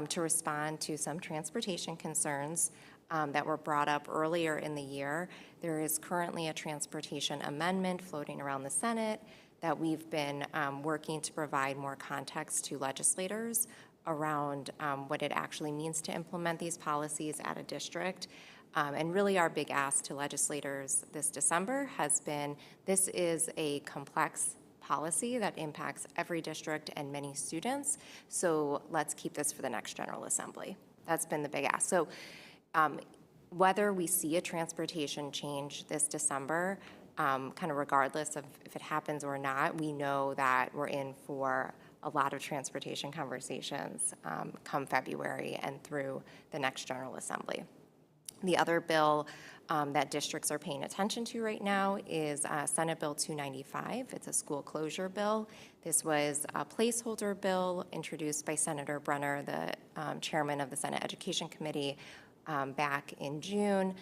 to respond to some transportation concerns that were brought up earlier in the year. There is currently a transportation amendment floating around the Senate that we've been working to provide more context to legislators around what it actually means to implement these policies at a district. And really our big ask to legislators this December has been, this is a complex policy that impacts every district and many students, so let's keep this for the next General Assembly. That's been the big ask. So whether we see a transportation change this December, kind of regardless of if it happens or not, we know that we're in for a lot of transportation conversations come February and through the next General Assembly. The other bill that districts are paying attention to right now is Senate Bill 295. It's a school closure bill. This was a placeholder bill introduced by Senator Brenner, the chairman of the Senate Education Committee, back in June.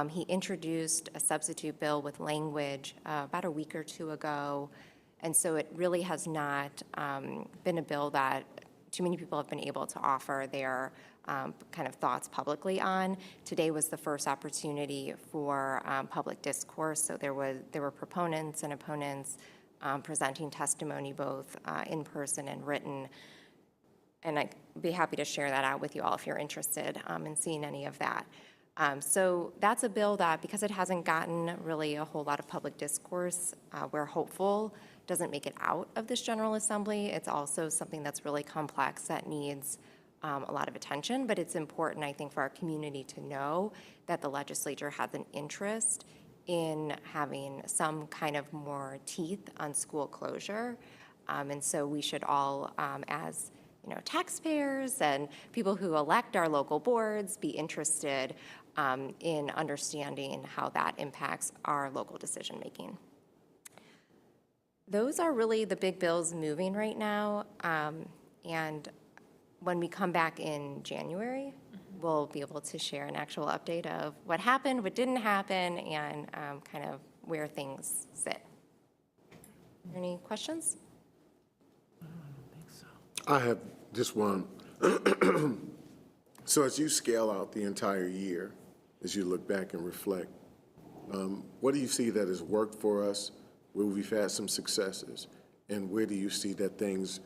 He introduced a substitute bill with language about a week or two ago. And so it really has not been a bill that too many people have been able to offer their kind of thoughts publicly on. Today was the first opportunity for public discourse. So there were proponents and opponents presenting testimony both in person and written. And I'd be happy to share that out with you all if you're interested in seeing any of that. So that's a bill that, because it hasn't gotten really a whole lot of public discourse, we're hopeful doesn't make it out of this General Assembly. It's also something that's really complex that needs a lot of attention, but it's important, I think, for our community to know that the legislature has an interest in having some kind of more teeth on school closure. And so we should all, as taxpayers and people who elect our local boards, be interested in understanding how that impacts our local decision making. Those are really the big bills moving right now. And when we come back in January, we'll be able to share an actual update of what happened, what didn't happen, and kind of where things sit. Any questions? I have just one. So as you scale out the entire year, as you look back and reflect, what do you see that has worked for us, where we've had some successes, and where do you see that things,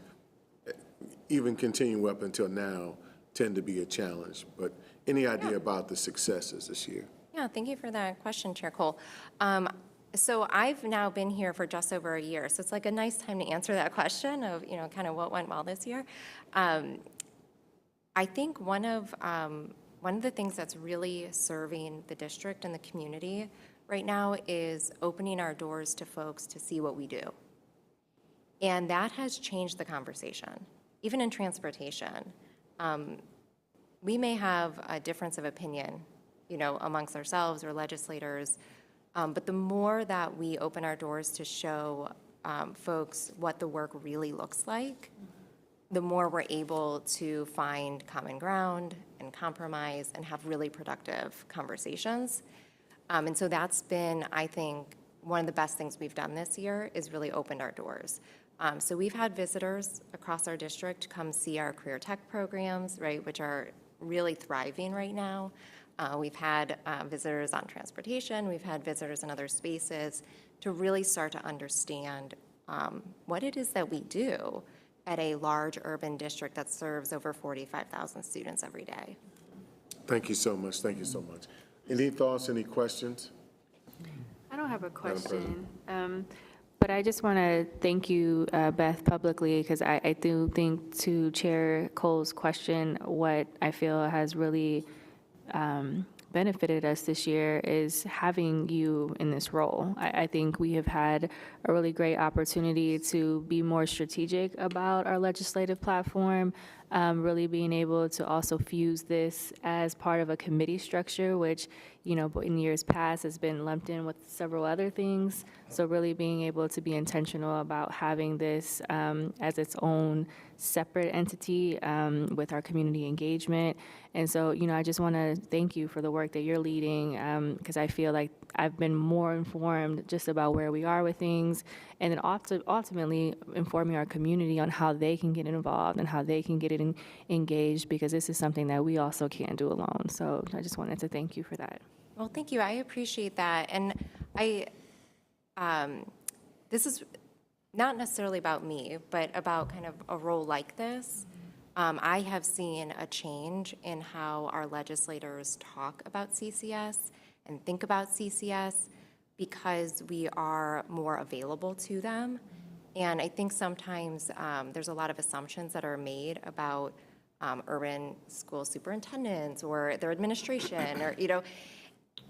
even continue up until now, tend to be a challenge? But any idea about the successes this year? Yeah, thank you for that question, Chair Cole. So I've now been here for just over a year, so it's like a nice time to answer that question of, you know, kind of what went well this year. I think one of the things that's really serving the district and the community right now is opening our doors to folks to see what we do. And that has changed the conversation, even in transportation. We may have a difference of opinion, you know, amongst ourselves or legislators, but the more that we open our doors to show folks what the work really looks like, the more we're able to find common ground and compromise and have really productive conversations. And so that's been, I think, one of the best things we've done this year is really opened our doors. So we've had visitors across our district come see our career tech programs, right, which are really thriving right now. We've had visitors on transportation. We've had visitors in other spaces to really start to understand what it is that we do at a large urban district that serves over 45,000 students every day. Thank you so much. Thank you so much. Any thoughts, any questions? I don't have a question, but I just want to thank you, Beth, publicly, because I do think, to Chair Cole's question, what I feel has really benefited us this year is having you in this role. I think we have had a really great opportunity to be more strategic about our legislative platform, really being able to also fuse this as part of a committee structure, which, you know, in years past has been lumped in with several other things. So really being able to be intentional about having this as its own separate entity with our community engagement. And so, you know, I just want to thank you for the work that you're leading, because I feel like I've been more informed just about where we are with things, and then ultimately informing our community on how they can get involved and how they can get it engaged, because this is something that we also can't do alone. So I just wanted to thank you for that. Well, thank you. I appreciate that. And this is not necessarily about me, but about kind of a role like this. I have seen a change in how our legislators talk about CCS and think about CCS because we are more available to them. And I think sometimes there's a lot of assumptions that are made about urban school superintendents or their administration, or, you know,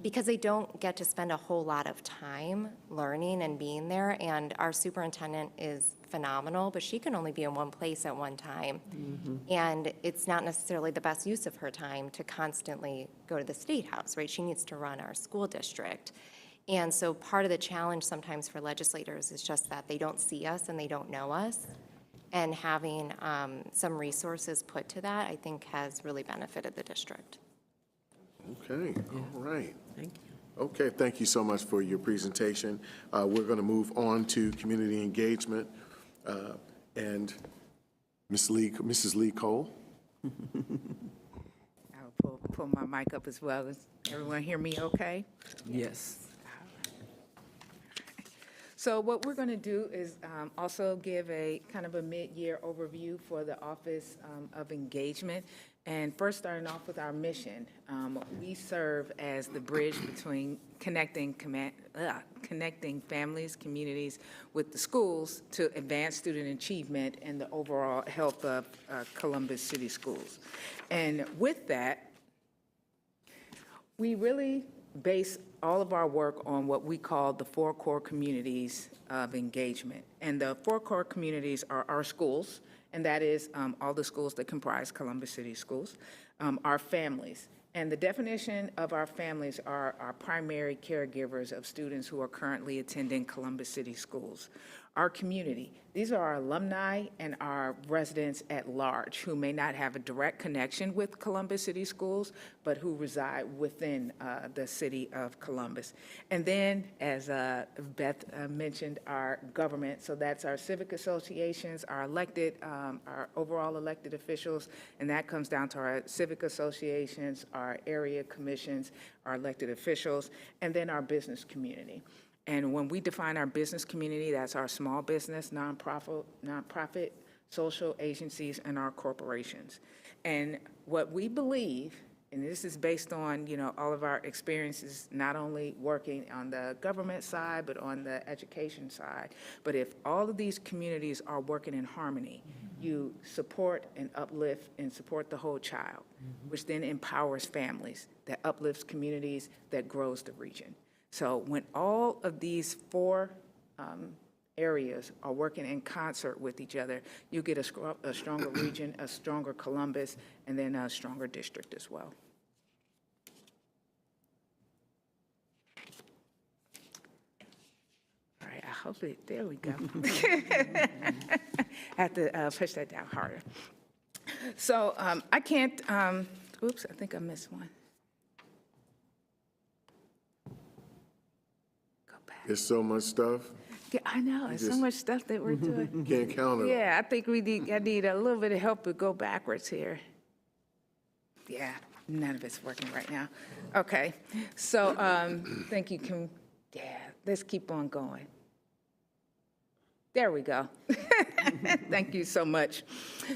because they don't get to spend a whole lot of time learning and being there. And our superintendent is phenomenal, but she can only be in one place at one time. Mm-hmm. And it's not necessarily the best use of her time to constantly go to the State House, right? She needs to run our school district. And so part of the challenge sometimes for legislators is just that they don't see us and they don't know us. And having some resources put to that, I think, has really benefited the district. Okay, all right. Thank you. Okay, thank you so much for your presentation. We're going to move on to community engagement. And Mrs. Lee Cole. I'll pull my mic up as well. Does everyone hear me okay? Yes. So what we're going to do is also give a kind of a mid-year overview for the Office of Engagement. And first, starting off with our mission. We serve as the bridge between connecting families, communities with the schools to advance student achievement and the overall health of Columbus City Schools. And with that, we really base all of our work on what we call the 4 core communities of engagement. And the 4 core communities are our schools, and that is all the schools that comprise Columbus City Schools, our families. And the definition of our families are our primary caregivers of students who are currently attending Columbus City Schools. Our community, these are our alumni and our residents at large who may not have a direct connection with Columbus City Schools, but who reside within the city of Columbus. And then, as Beth mentioned, our government, so that's our civic associations, our elected, our overall elected officials, and that comes down to our civic associations, our area commissions, our elected officials, and then our business community. And when we define our business community, that's our small business, nonprofit, social agencies, and our corporations. And what we believe, and this is based on, all of our experiences, not only working on the government side, but on the education side, but if all of these communities are working in harmony, you support and uplift and support the whole child, which then empowers families, that uplifts communities, that grows the region. So when all of these four areas are working in concert with each other, you get a stronger region, a stronger Columbus, and then a stronger district as well. All right, I hope there we go. I have to push that down harder. So I can't, oops, I think I missed one. There's so much stuff. Yeah, I know. There's so much stuff that we're doing. Can't count it. Yeah, I think I need a little bit of help to go backwards here. Yeah, none of it's working right now. Okay, so thank you. Let's keep on going. There we go. Thank you so much.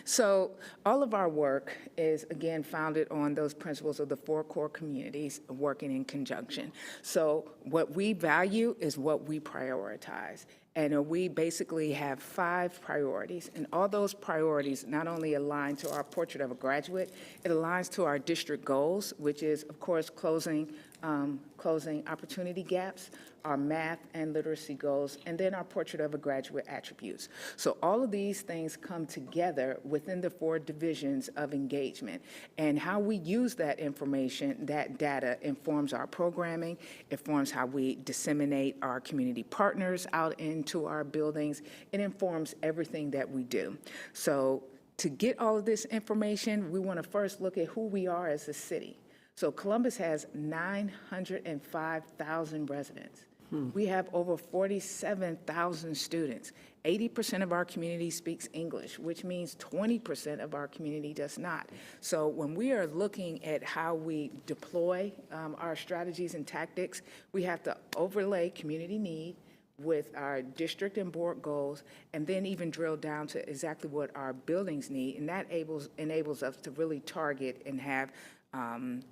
So all of our work is, again, founded on those principles of the four core communities working in conjunction. So what we value is what we prioritize. And we basically have 5 priorities. And all those priorities not only align to our portrait of a graduate, it aligns to our district goals, which is, of course, closing opportunity gaps, our math and literacy goals, and then our portrait of a graduate attributes. So all of these things come together within the 4 divisions of engagement. And how we use that information, that data, informs our programming, it informs how we disseminate our community partners out into our buildings, it informs everything that we do. So to get all of this information, we want to first look at who we are as a city. So Columbus has 905,000 residents. We have over 47,000 students. 80% of our community speaks English, which means 20% of our community does not. So when we are looking at how we deploy our strategies and tactics, we have to overlay community need with our district and board goals, and then even drill down to exactly what our buildings need, and that enables us to really target and have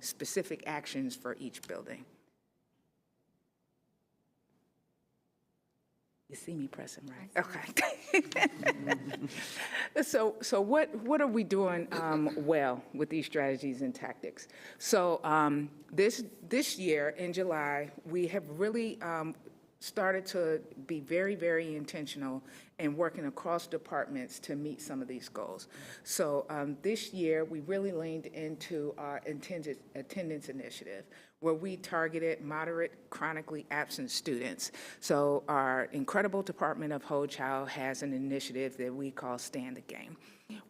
specific actions for each building. You see me pressing, right? Okay. So what are we doing well with these strategies and tactics? So this year in July, we have really started to be very, very intentional in working across departments to meet some of these goals. So this year, we really leaned into our attendance initiative, where we targeted moderate, chronically absent students. So our incredible Department of Whole Child has an initiative that we call Stand the Game.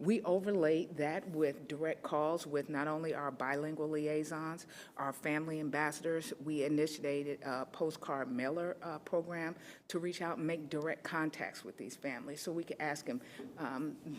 We overlaid that with direct calls with not only our bilingual liaisons, our family ambassadors. We initiated a postcard mailer program to reach out and make direct contacts with these families. So we could ask them,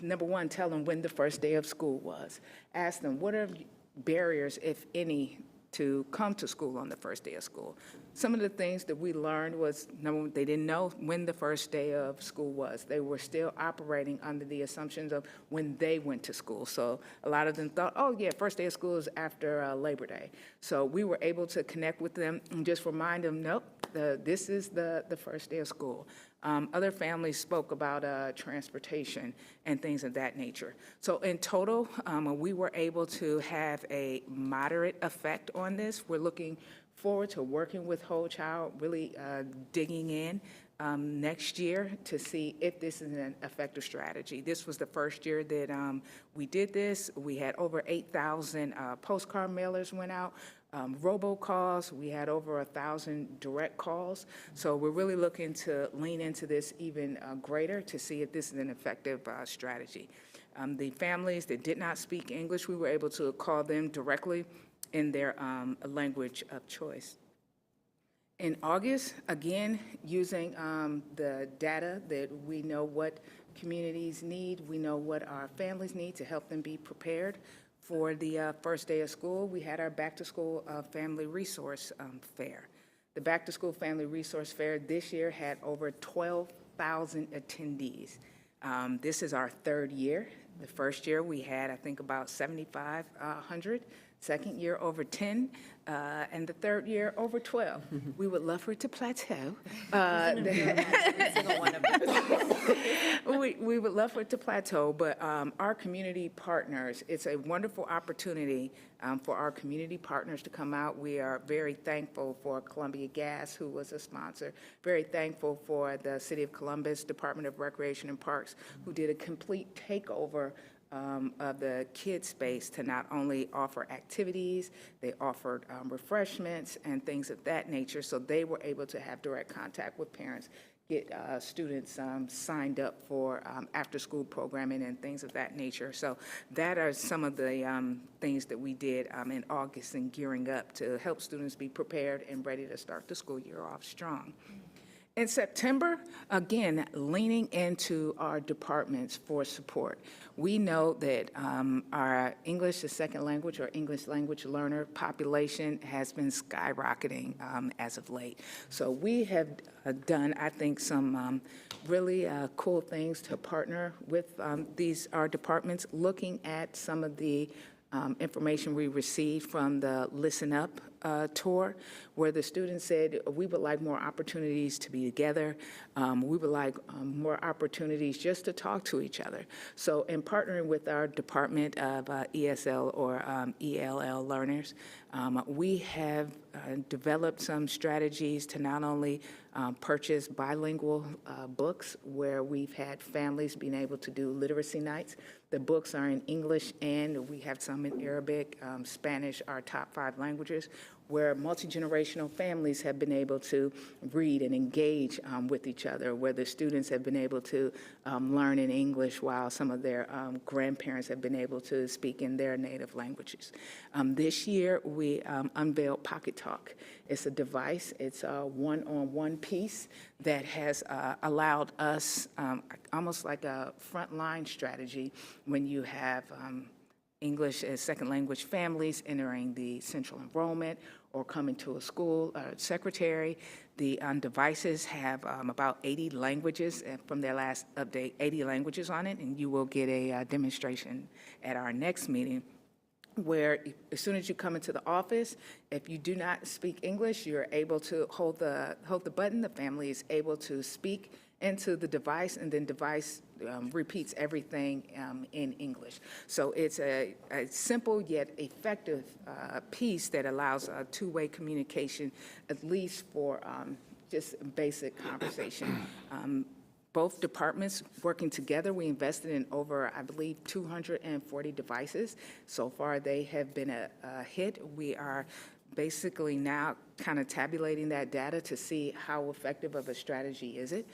number one, tell them when the first day of school was. Ask them, what are barriers, if any, to come to school on the first day of school. Some of the things that we learned was, number one, they didn't know when the first day of school was. They were still operating under the assumptions of when they went to school. So a lot of them thought, oh yeah, first day of school is after Labor Day. So we were able to connect with them and just remind them, nope, this is the first day of school. Other families spoke about transportation and things of that nature. So in total, we were able to have a moderate effect on this. We're looking forward to working with Whole Child, really digging in next year to see if this is an effective strategy. This was the first year that we did this. We had over 8,000 postcard mailers went out. robocalls. We had over 1,000 direct calls. So we're really looking to lean into this even greater to see if this is an effective strategy. The families that did not speak English, we were able to call them directly in their language of choice. In August, again, using the data that we know what communities need, we know what our families need to help them be prepared for the first day of school, we had our Back to School Family Resource Fair. The Back to School Family Resource Fair this year had over 12,000 attendees. This is our third year. The first year we had, I think, about 7,500. Second year, over 10, and the third year, over 12. We would love for it to plateau. We would love for it to plateau, but our community partners, it's a wonderful opportunity for our community partners to come out. We are very thankful for Columbia Gas, who was a sponsor, very thankful for the City of Columbus Department of Recreation and Parks, who did a complete takeover of the kids space to not only offer activities, they offered refreshments and things of that nature, so they were able to have direct contact with parents, get students signed up for after-school programming and things of that nature. So that are some of the things that we did in August and gearing up to help students be prepared and ready to start the school year off strong. In September, again, leaning into our departments for support. We know that our English as second language or English language learner population has been skyrocketing as of late. So we have done, I think, some really cool things to partner with our departments, looking at some of the information we received from the Listen Up tour, where the students said, we would like more opportunities to be together. We would like more opportunities just to talk to each other. So in partnering with our Department of ESL or ELL learners, we have developed some strategies to not only purchase bilingual books, where we've had families being able to do literacy nights. The books are in English and we have some in Arabic, Spanish, our top 5 languages, where multi-generational families have been able to read and engage with each other, where the students have been able to learn in English while some of their grandparents have been able to speak in their native languages. This year, we unveiled Pocket Talk. It's a device, it's a one-on-one piece that has allowed us, almost like a frontline strategy, when you have English as second language families entering the central enrollment or coming to a school secretary. The devices have about 80 languages, and from their last update, 80 languages on it, and you will get a demonstration at our next meeting, where as soon as you come into the office, if you do not speak English, you're able to hold the button. The family is able to speak into the device, and then device repeats everything in English. So it's a simple yet effective piece that allows two-way communication, at least for just basic conversation. Both departments working together, we invested in over, I believe, 240 devices. So far, they have been a hit. We are basically now kind of tabulating that data to see how effective of a strategy is it.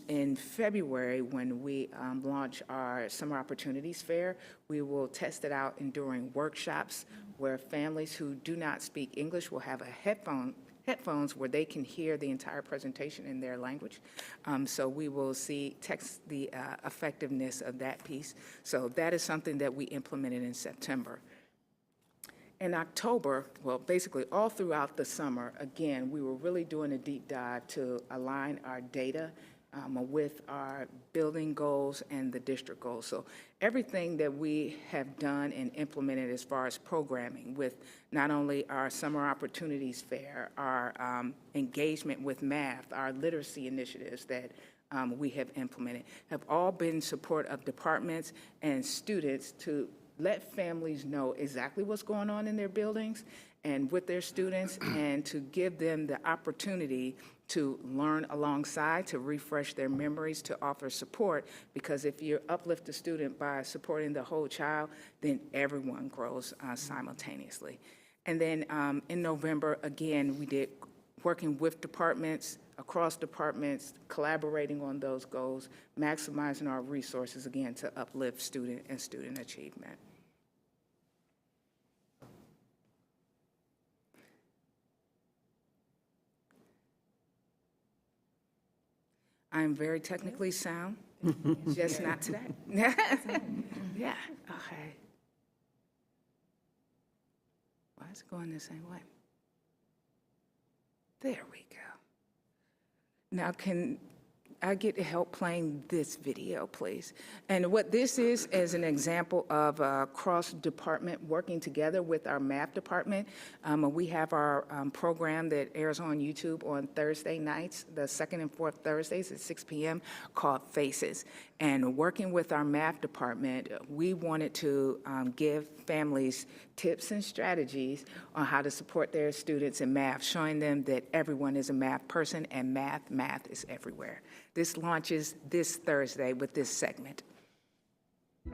In February, when we launch our Summer Opportunities Fair, we will test it out and during workshops where families who do not speak English will have a headphones where they can hear the entire presentation in their language. So we will test the effectiveness of that piece. So that is something that we implemented in September. In October, well, basically all throughout the summer, again, we were really doing a deep dive to align our data with our building goals and the district goals. So everything that we have done and implemented as far as programming with not only our Summer Opportunities Fair, our engagement with math, our literacy initiatives that we have implemented, have all been in support of departments and students to let families know exactly what's going on in their buildings and with their students, and to give them the opportunity to learn alongside, to refresh their memories, to offer support, because if you uplift a student by supporting the whole child, then everyone grows simultaneously. And then in November, again, we did working with departments, across departments, collaborating on those goals, maximizing our resources, again, to uplift student and student achievement. I'm very technically sound, just not today. Yeah, okay. Why is it going the same way? There we go. Now, can I get help playing this video, please? And what this is an example of cross-department working together with our math department. We have our program that airs on YouTube on Thursday nights, the second and fourth Thursdays at 6 p.m., called Faces. And working with our math department, we wanted to give families tips and strategies on how to support their students in math, showing them that everyone is a math person and math is everywhere. This launches this Thursday with this segment.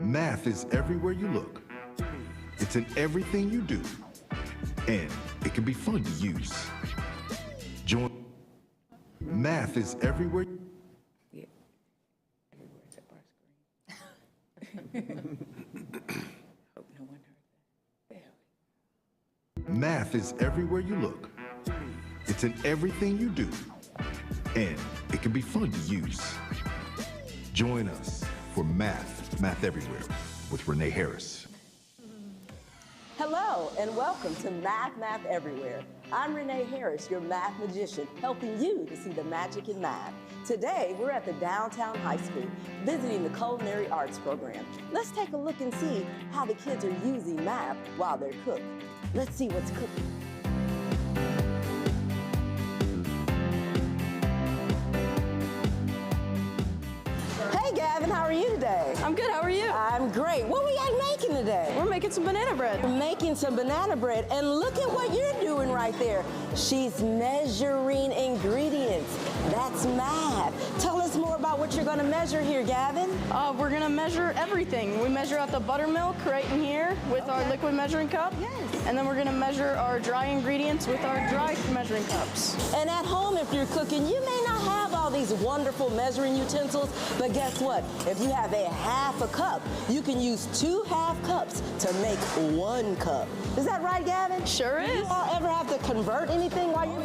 Math is everywhere you look. It's in everything you do. And it can be fun to use. Join. Math is everywhere. Yeah. Everywhere except our screen. Hope no one heard that. There. Math is everywhere you look. It's in everything you do. And it can be fun to use. Join us for Math Everywhere with Renee Harris. Hello and welcome to Math Everywhere. I'm Renee Harris, your math magician, helping you to see the magic in math. Today, we're at the Downtown High School, visiting the Culinary Arts program. Let's take a look and see how the kids are using math while they're cooking. Let's see what's cooking. Gavin, how are you today? I'm good, how are you? I'm great. What we got making today? We're making some banana bread. We're making some banana bread, and look at what you're doing right there. She's measuring ingredients. That's math. Tell us more about what you're gonna measure here, Gavin. We're gonna measure everything. We measure out the buttermilk right in here with our liquid measuring cup. Yes. And then we're gonna measure our dry ingredients with our dry measuring cups. And at home, if you're cooking, you may not have all these wonderful measuring utensils, but guess what? If you have a half a cup, you can use 2 half cups to make 1 cup. Is that right, Gavin? Sure is. Do you all ever have to convert anything while you're...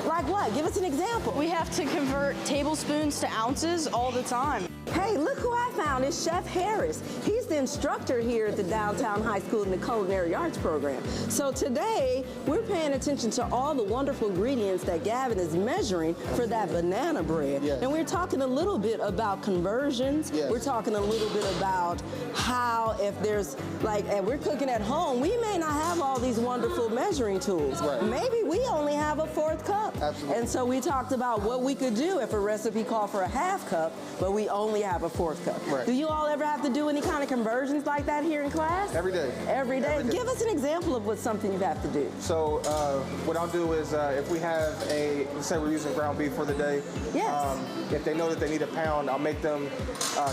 Like what? Give us an example. We have to convert tablespoons to ounces all the time. Hey, look who I found. It's Chef Harris. He's the instructor here at the Downtown High School in the Culinary Arts program. So today, we're paying attention to all the wonderful ingredients that Gavin is measuring for that banana bread. Yes. And we're talking a little bit about conversions. Yes. We're talking a little bit about how if there's, like, and we're cooking at home, we may not have all these wonderful measuring tools. Right. Maybe we only have a 4th cup. Absolutely. And so we talked about what we could do if a recipe called for a half cup, but we only have a 4th cup. Right. Do you all ever have to do any kind of conversions like that here in class? Every day. Every day? Every day. Give us an example of what's something you have to do. So what I'll do is if we have let's say we're using ground beef for the day. Yes. If they know that they need a pound, I'll make them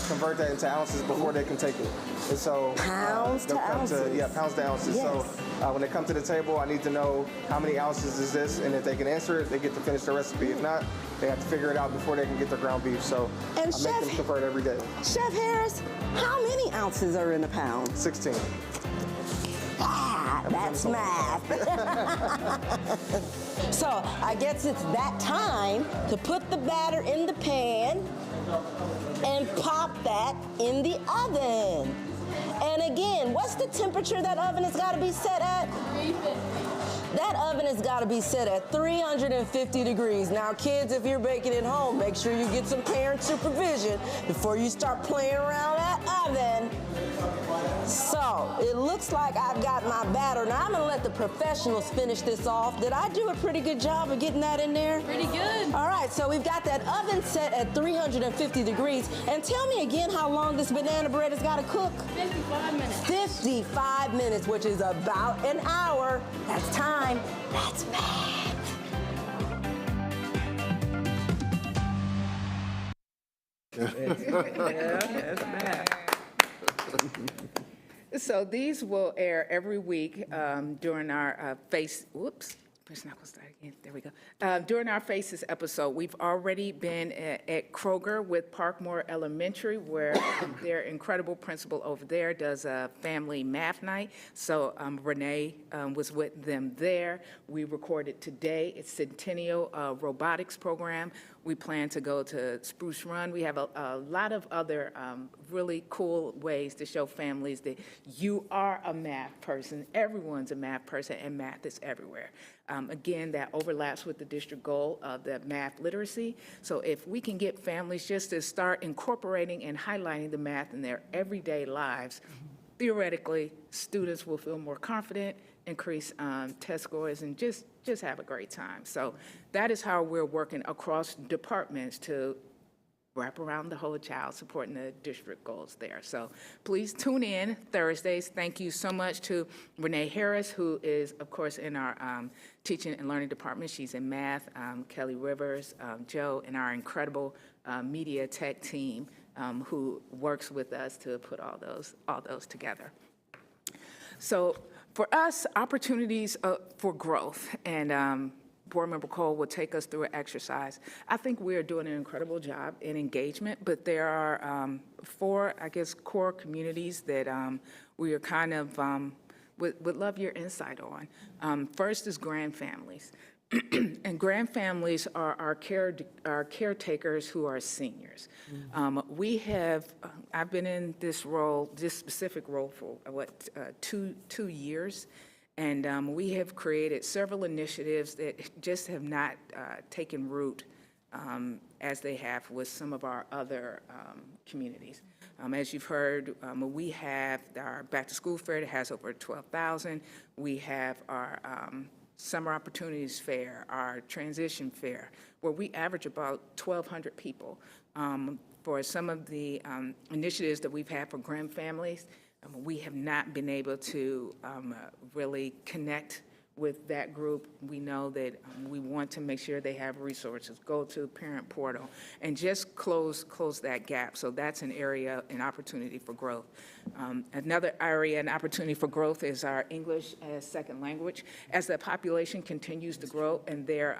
convert that into ounces before they can take it. And so Pounds to ounces. Yeah, pounds to ounces. Yes. So when they come to the table, I need to know how many ounces is this, and if they can answer it, they get to finish the recipe. If not, they have to figure it out before they can get their ground beef. So I make them convert every day. Chef Harris, how many ounces are in a pound? 16. Ah, that's math. So I guess it's that time to put the batter in the pan and pop that in the oven. And again, what's the temperature that oven has got to be set at? 350. That oven has got to be set at 350 degrees. Now, kids, if you're baking at home, make sure you get some parent supervision before you start playing around that oven. So, it looks like I've got my batter. Now, I'm going to let the professionals finish this off. Did I do a pretty good job of getting that in there? Pretty good. All right, so we've got that oven set at 350 degrees. And tell me again how long this banana bread has got to cook. 55 minutes. 55 minutes, which is about an hour. That's time. That's math. Yeah, that's math. So these will air every week during our There we go. During our Faces episode, we've already been at Kroger with Parkmore Elementary, where their incredible principal over there does a family math night. So Renee was with them there. We recorded today. It's Centennial Robotics Program. We plan to go to Spruce Run. We have a lot of other really cool ways to show families that you are a math person. Everyone's a math person, and math is everywhere. Again, that overlaps with the district goal of the math literacy. So if we can get families just to start incorporating and highlighting the math in their everyday lives, theoretically, students will feel more confident, increase test scores, and just have a great time. So that is how we're working across departments to wrap around the whole child, supporting the district goals there. So please tune in Thursdays. Thank you so much to Renee Harris, who is, of course, in our teaching and learning department. She's in math, Kelly Rivers, Joe, and our incredible media tech team who works with us to put all those together. So for us, opportunities for growth, and Board Member Cole will take us through an exercise. I think we are doing an incredible job in engagement, but there are 4, I guess, core communities that we are kind of would love your insight on. First is grand families. And grand families are our caretakers who are seniors. We have, I've been in this role, this specific role for, 2 years. And we have created several initiatives that just have not taken root as they have with some of our other communities. As you've heard, we have our back to school fair that has over 12,000. We have our Summer Opportunities Fair, our Transition Fair, where we average about 1,200 people. For some of the initiatives that we've had for grand families, we have not been able to really connect with that group. We know that we want to make sure they have resources, go to parent portal, and just close that gap. So that's an area, an opportunity for growth. Another area, an opportunity for growth is our English as second language. As the population continues to grow and there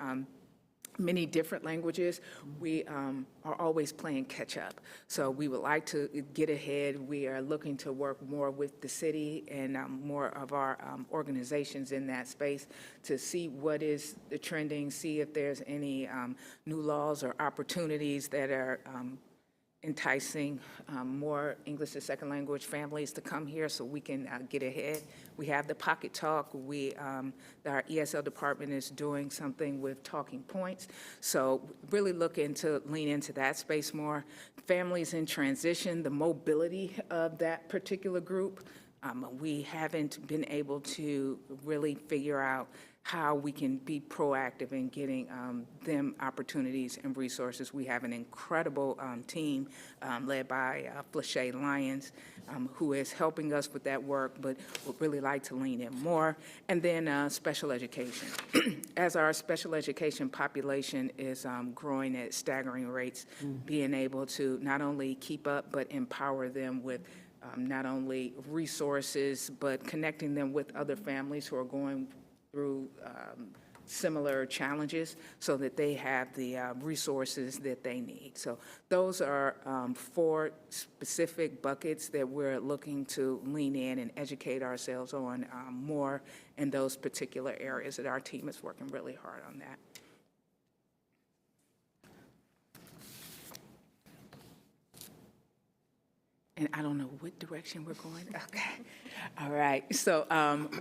many different languages, we are always playing catch up. So we would like to get ahead. We are looking to work more with the city and more of our organizations in that space to see what is the trending, see if there's any new laws or opportunities that are enticing more English as second language families to come here so we can get ahead. We have the Pocket Talk. Our ESL department is doing something with talking points. So really looking to lean into that space more. Families in transition, the mobility of that particular group, we haven't been able to really figure out how we can be proactive in getting them opportunities and resources. We have an incredible team led by Flachet Lyons, who is helping us with that work, but would really like to lean in more. And then special education. As our special education population is growing at staggering rates, being able to not only keep up, but empower them with not only resources, but connecting them with other families who are going through similar challenges so that they have the resources that they need. So those are 4 specific buckets that we're looking to lean in and educate ourselves on more in those particular areas that our team is working really hard on that. And I don't know what direction we're going. Okay. All right. So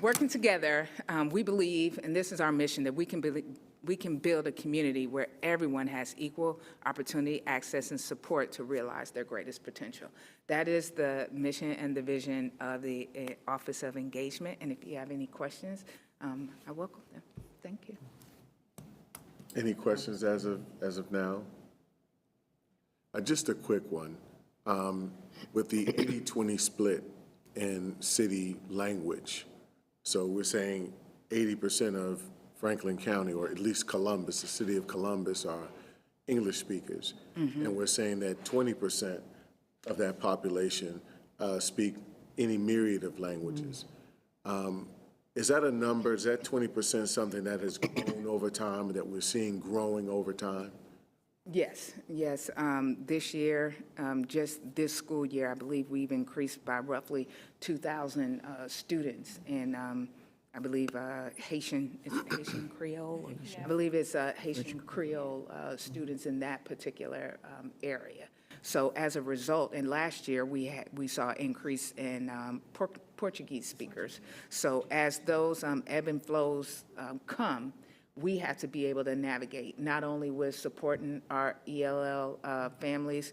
working together, we believe, and this is our mission, that we can build a community where everyone has equal opportunity, access, and support to realize their greatest potential. That is the mission and the vision of the Office of Engagement. And if you have any questions, I welcome them. Thank you. Any questions as of now? Just a quick one. With the 80-20 split in city language, so we're saying 80% of Franklin County, or at least Columbus, the city of Columbus, are English speakers. And we're saying that 20% of that population speak any myriad of languages. Is that a number, is that 20% something that has grown over time and that we're seeing growing over time? Yes, yes. This year, just this school year, I believe we've increased by roughly 2,000 students. And I believe Haitian Creole? I believe it's Haitian Creole students in that particular area. So as a result, and last year we saw increase in Portuguese speakers. So as those ebb and flows come, we have to be able to navigate, not only with supporting our ELL families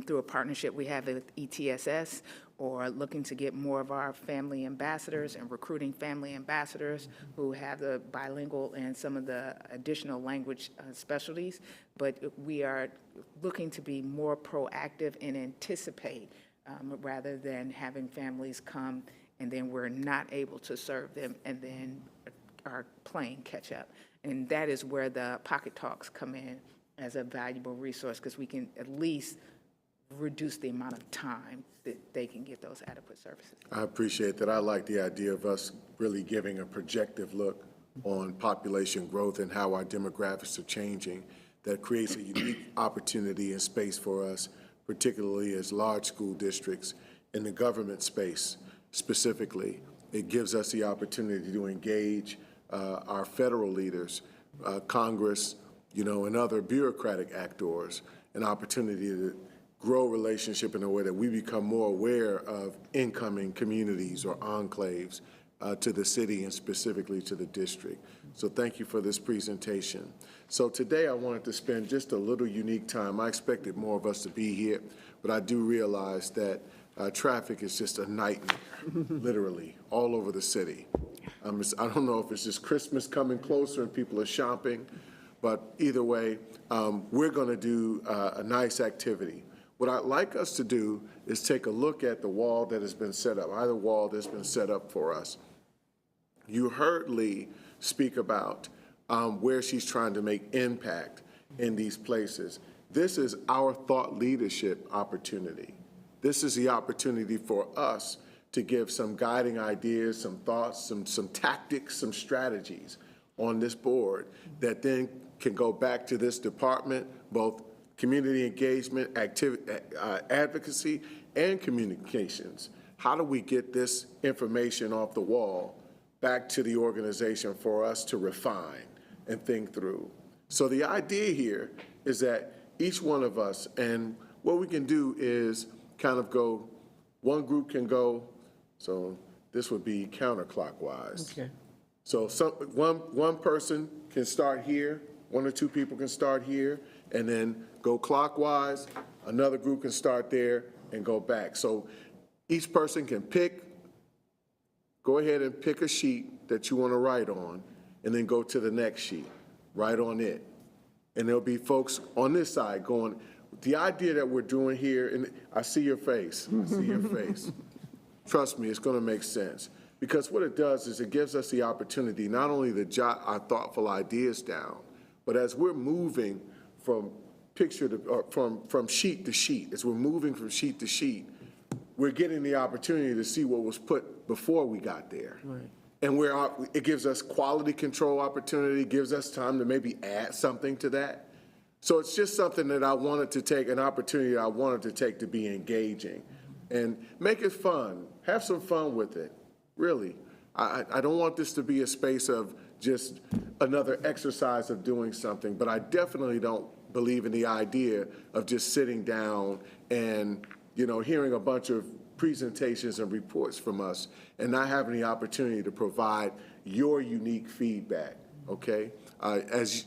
through a partnership we have with ETSS, or looking to get more of our family ambassadors and recruiting family ambassadors who have the bilingual and some of the additional language specialties. But we are looking to be more proactive and anticipate rather than having families come and then we're not able to serve them and then are playing catch up. And that is where the Pocket Talks come in as a valuable resource, because we can at least reduce the amount of time that they can get those adequate services. I appreciate that. I like the idea of us really giving a projective look on population growth and how our demographics are changing. That creates a unique opportunity and space for us, particularly as large school districts in the government space specifically. It gives us the opportunity to engage our federal leaders, Congress, and other bureaucratic actors, an opportunity to grow relationship in a way that we become more aware of incoming communities or enclaves to the city and specifically to the district. So thank you for this presentation. So today I wanted to spend just a little unique time. I expected more of us to be here, but I do realize that traffic is just a nightmare, literally, all over the city. I don't know if it's just Christmas coming closer and people are shopping, but either way, we're going to do a nice activity. What I'd like us to do is take a look at the wall that has been set up, either wall that's been set up for us. You heard Lee speak about where she's trying to make impact in these places. This is our thought leadership opportunity. This is the opportunity for us to give some guiding ideas, some thoughts, some tactics, some strategies on this board that then can go back to this department, both community engagement, advocacy, and communications. How do we get this information off the wall back to the organization for us to refine and think through? So the idea here is that each one of us, and what we can do is kind of go, one group can go, so this would be counterclockwise. Okay. So one person can start here, one or two people can start here, and then go clockwise. Another group can start there and go back. So each person can go ahead and pick a sheet that you want to write on, and then go to the next sheet, write on it. And there'll be folks on this side going, the idea that we're doing here, and I see your face, I see your face. Trust me, it's going to make sense. Because what it does is it gives us the opportunity not only to jot our thoughtful ideas down, but as we're moving from from sheet to sheet, as we're moving from sheet to sheet, we're getting the opportunity to see what was put before we got there. Right. And it gives us quality control opportunity, gives us time to maybe add something to that. So it's just something that I wanted to take, an opportunity I wanted to take to be engaging. And make it fun. Have some fun with it, really. I don't want this to be a space of just another exercise of doing something, but I definitely don't believe in the idea of just sitting down and, hearing a bunch of presentations and reports from us and not having the opportunity to provide your unique feedback, okay? As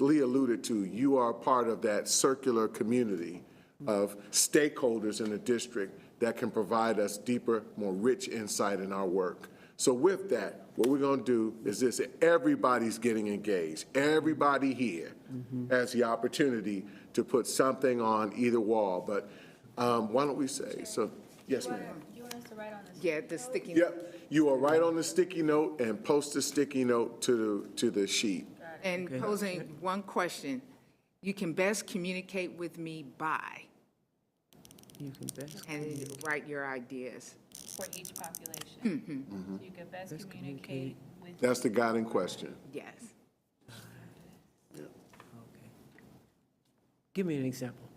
Lee alluded to, you are part of that circular community of stakeholders in the district that can provide us deeper, more rich insight in our work. So with that, what we're going to do is this: everybody's getting engaged. Everybody here has the opportunity to put something on either wall. But why don't we say, so, yes, ma'am. You want us to write on the the sticky note? note? Yep, you will write on the sticky note and post the sticky note to the sheet. And posing one question, you can best communicate with me by? You can best and write your ideas. For each population. Mm-hmm. So you could best communicate with. That's the guiding question. Yes. Give me an example.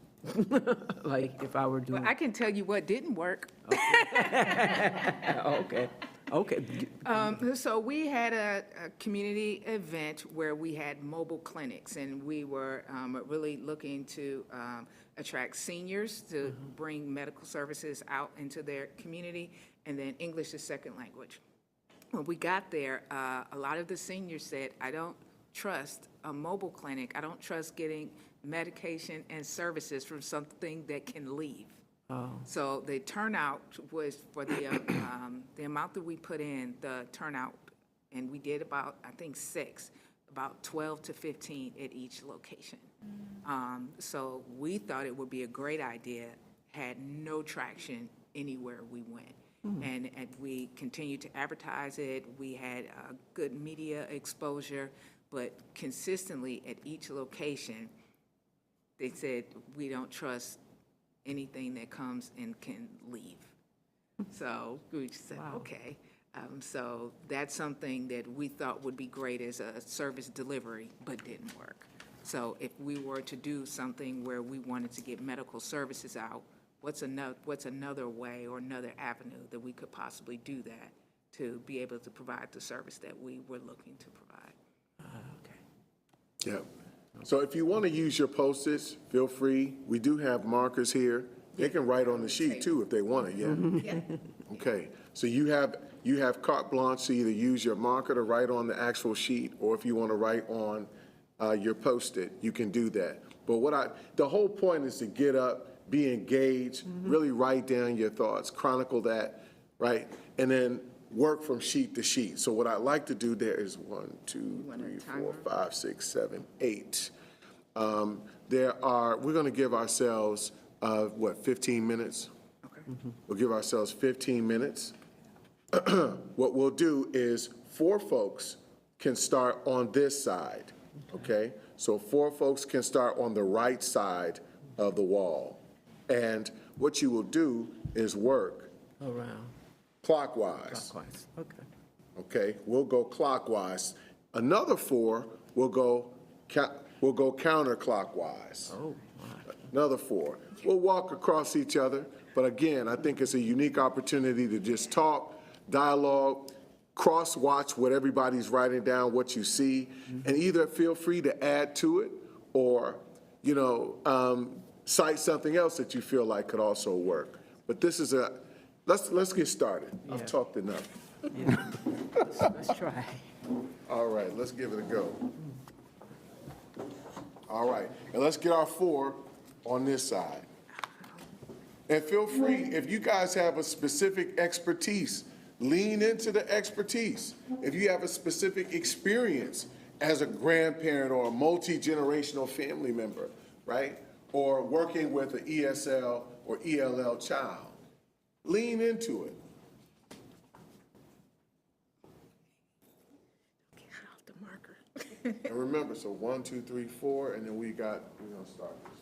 Like if I were doing. Well, I can tell you what didn't work. Okay, okay. So we had a community event where we had mobile clinics, and we were really looking to attract seniors to bring medical services out into their community, and then English as second language. When we got there, a lot of the seniors said, I don't trust a mobile clinic. I don't trust getting medication and services from something that can leave. Oh. So the turnout was for the amount that we put in, the turnout, and we did about, I think, 6, about 12 to 15 at each location. So we thought it would be a great idea, had no traction anywhere we went. And we continued to advertise it. We had good media exposure, but consistently at each location, they said, we don't trust anything that comes and can leave. So we just said, okay. So that's something that we thought would be great as a service delivery, but didn't work. So if we were to do something where we wanted to get medical services out, what's another way or another avenue that we could possibly do that to be able to provide the service that we were looking to provide? Yeah. So if you want to use your Post-its, feel free. We do have markers here. They can write on the sheet too if they want it, yeah? Okay, so you have carte blanche to either use your marker to write on the actual sheet, or if you want to write on your Post-it, you can do that. But the whole point is to get up, be engaged, really write down your thoughts, chronicle that, right? And then work from sheet to sheet. So what I like to do there is 1, 2, 3, 4, 5, 6, 7, 8. We're going to give ourselves, 15 minutes? Okay. We'll give ourselves 15 minutes. What we'll do is 4 folks can start on this side, okay? So 4 folks can start on the right side of the wall. And what you will do is work Around. clockwise. Clockwise, okay. Okay, we'll go clockwise. Another 4 will go counterclockwise. Oh, Another 4. We'll walk across each other, but again, I think it's a unique opportunity to just talk, dialogue, cross-watch what everybody's writing down, what you see, and either feel free to add to it or, cite something else that you feel like could also work. But this is let's get started. I've talked enough. Yeah. Let's try. All right, let's give it a go. All right, and let's get our 4 on this side. And feel free, if you guys have a specific expertise, lean into the expertise. If you have a specific experience as a grandparent or a multi-generational family member, right? Or working with an ESL or ELL child, lean into it. And remember, so 1, 2, 3, 4, and then we're gonna start this way.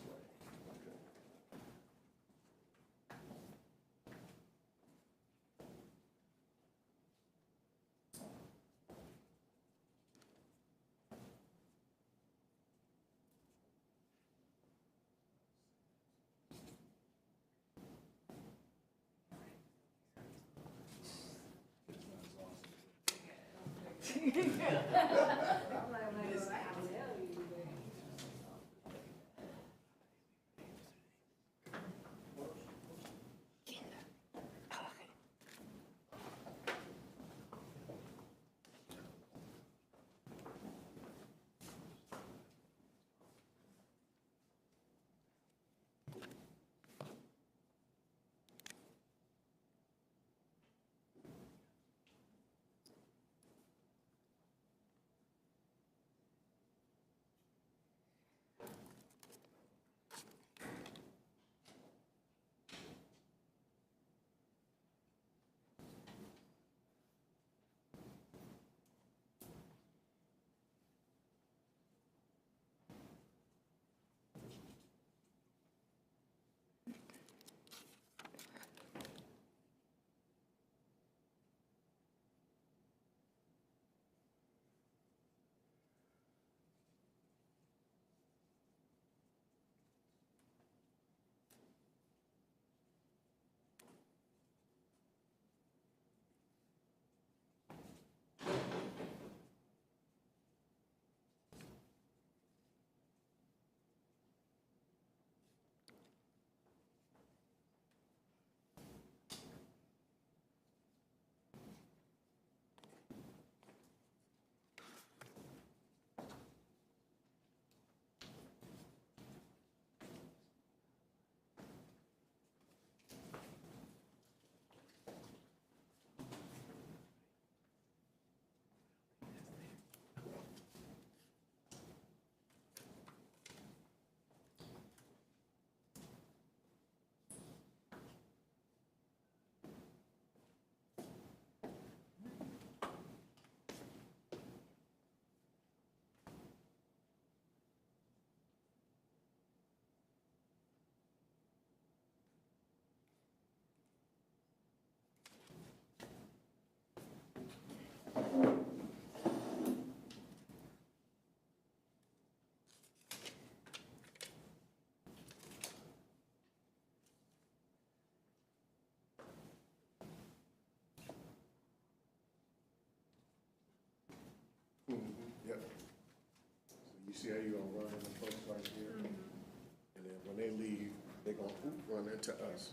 You see how you're gonna run into folks right here? And then when they leave, they're gonna run into us.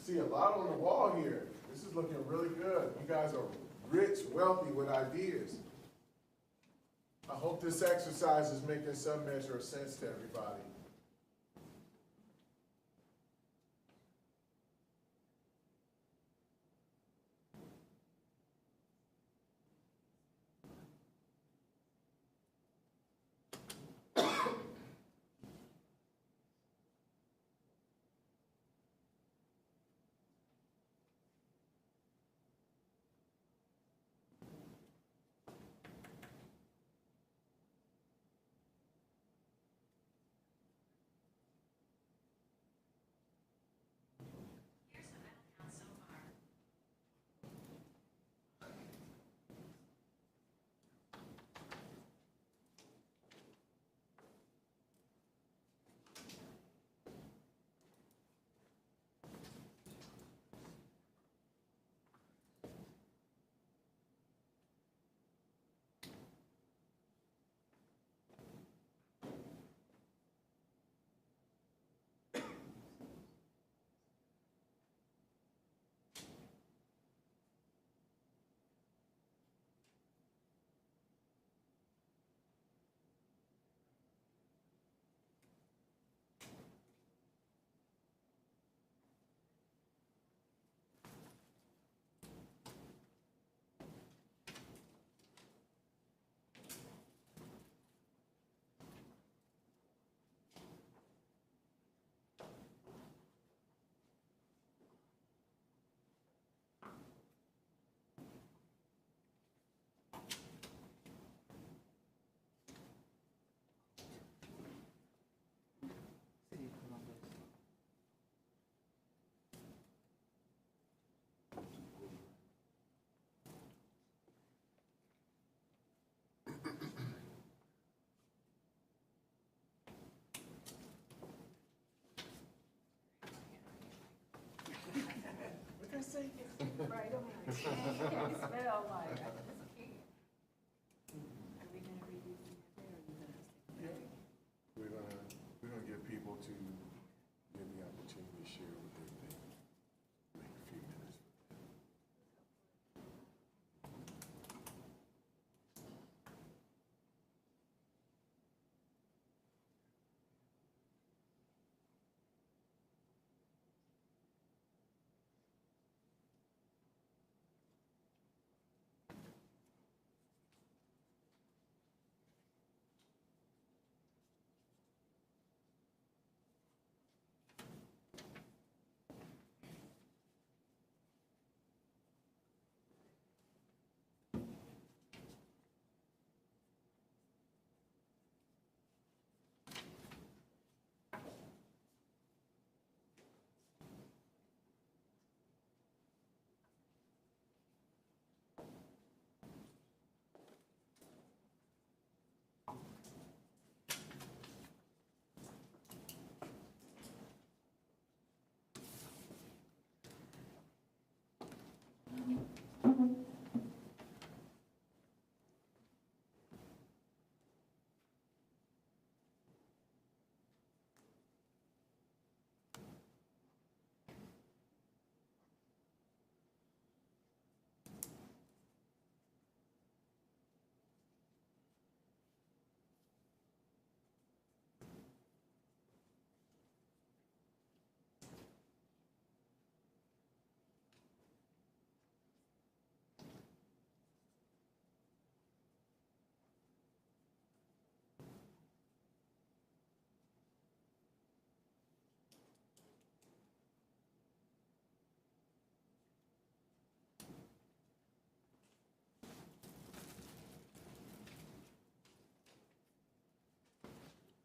See a lot on the wall here. This is looking really good. You guys are rich, wealthy with ideas. I hope this exercise is making some measure of sense to everybody. Right on. You can't spell like, I just can't. Are we gonna read these in there, or are you gonna stick with it? We're gonna give people to give the opportunity to share what they think. Make a few minutes with them.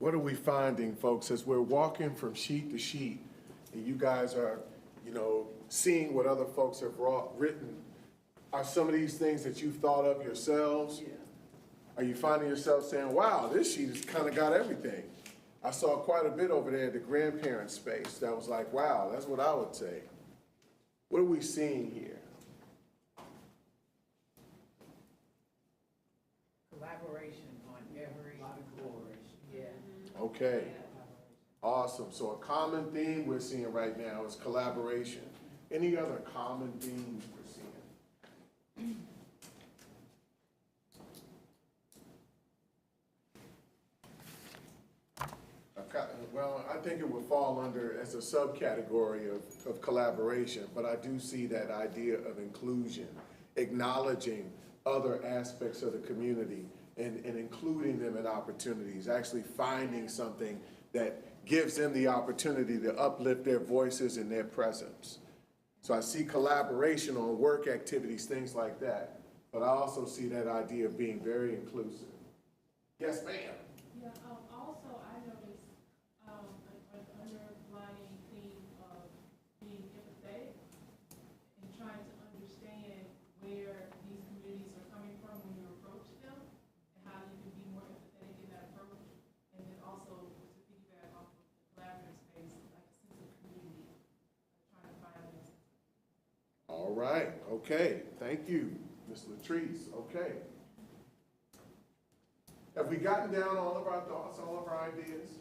what are we finding, folks, as we're walking from sheet to sheet, and you guys are, seeing what other folks have written? Are some of these things that you've thought of yourselves? Yeah. Are you finding yourself saying, wow, this sheet has kind of got everything? I saw quite a bit over there at the grandparent space that was like, wow, that's what I would say. What are we seeing here? Collaboration on every board. Yeah. Okay. Awesome. So a common theme we're seeing right now is collaboration. Any other common themes we're seeing? Well, I think it would fall under as a subcategory of collaboration, but I do see that idea of inclusion, acknowledging other aspects of the community and including them in opportunities, actually finding something that gives them the opportunity to uplift their voices and their presence. So I see collaboration on work activities, things like that, but I also see that idea of being very inclusive. Yes, ma'am. Yeah, also I noticed an underlying theme of being empathetic and trying to understand where these communities are coming from when you approach them and how you can be more empathetic in that approach. And then also to piggyback off of the collaborative space, like a sense of community, trying to find this. All right, okay, thank you, Ms. Latrice, okay. Have we gotten down all of our thoughts, all of our ideas?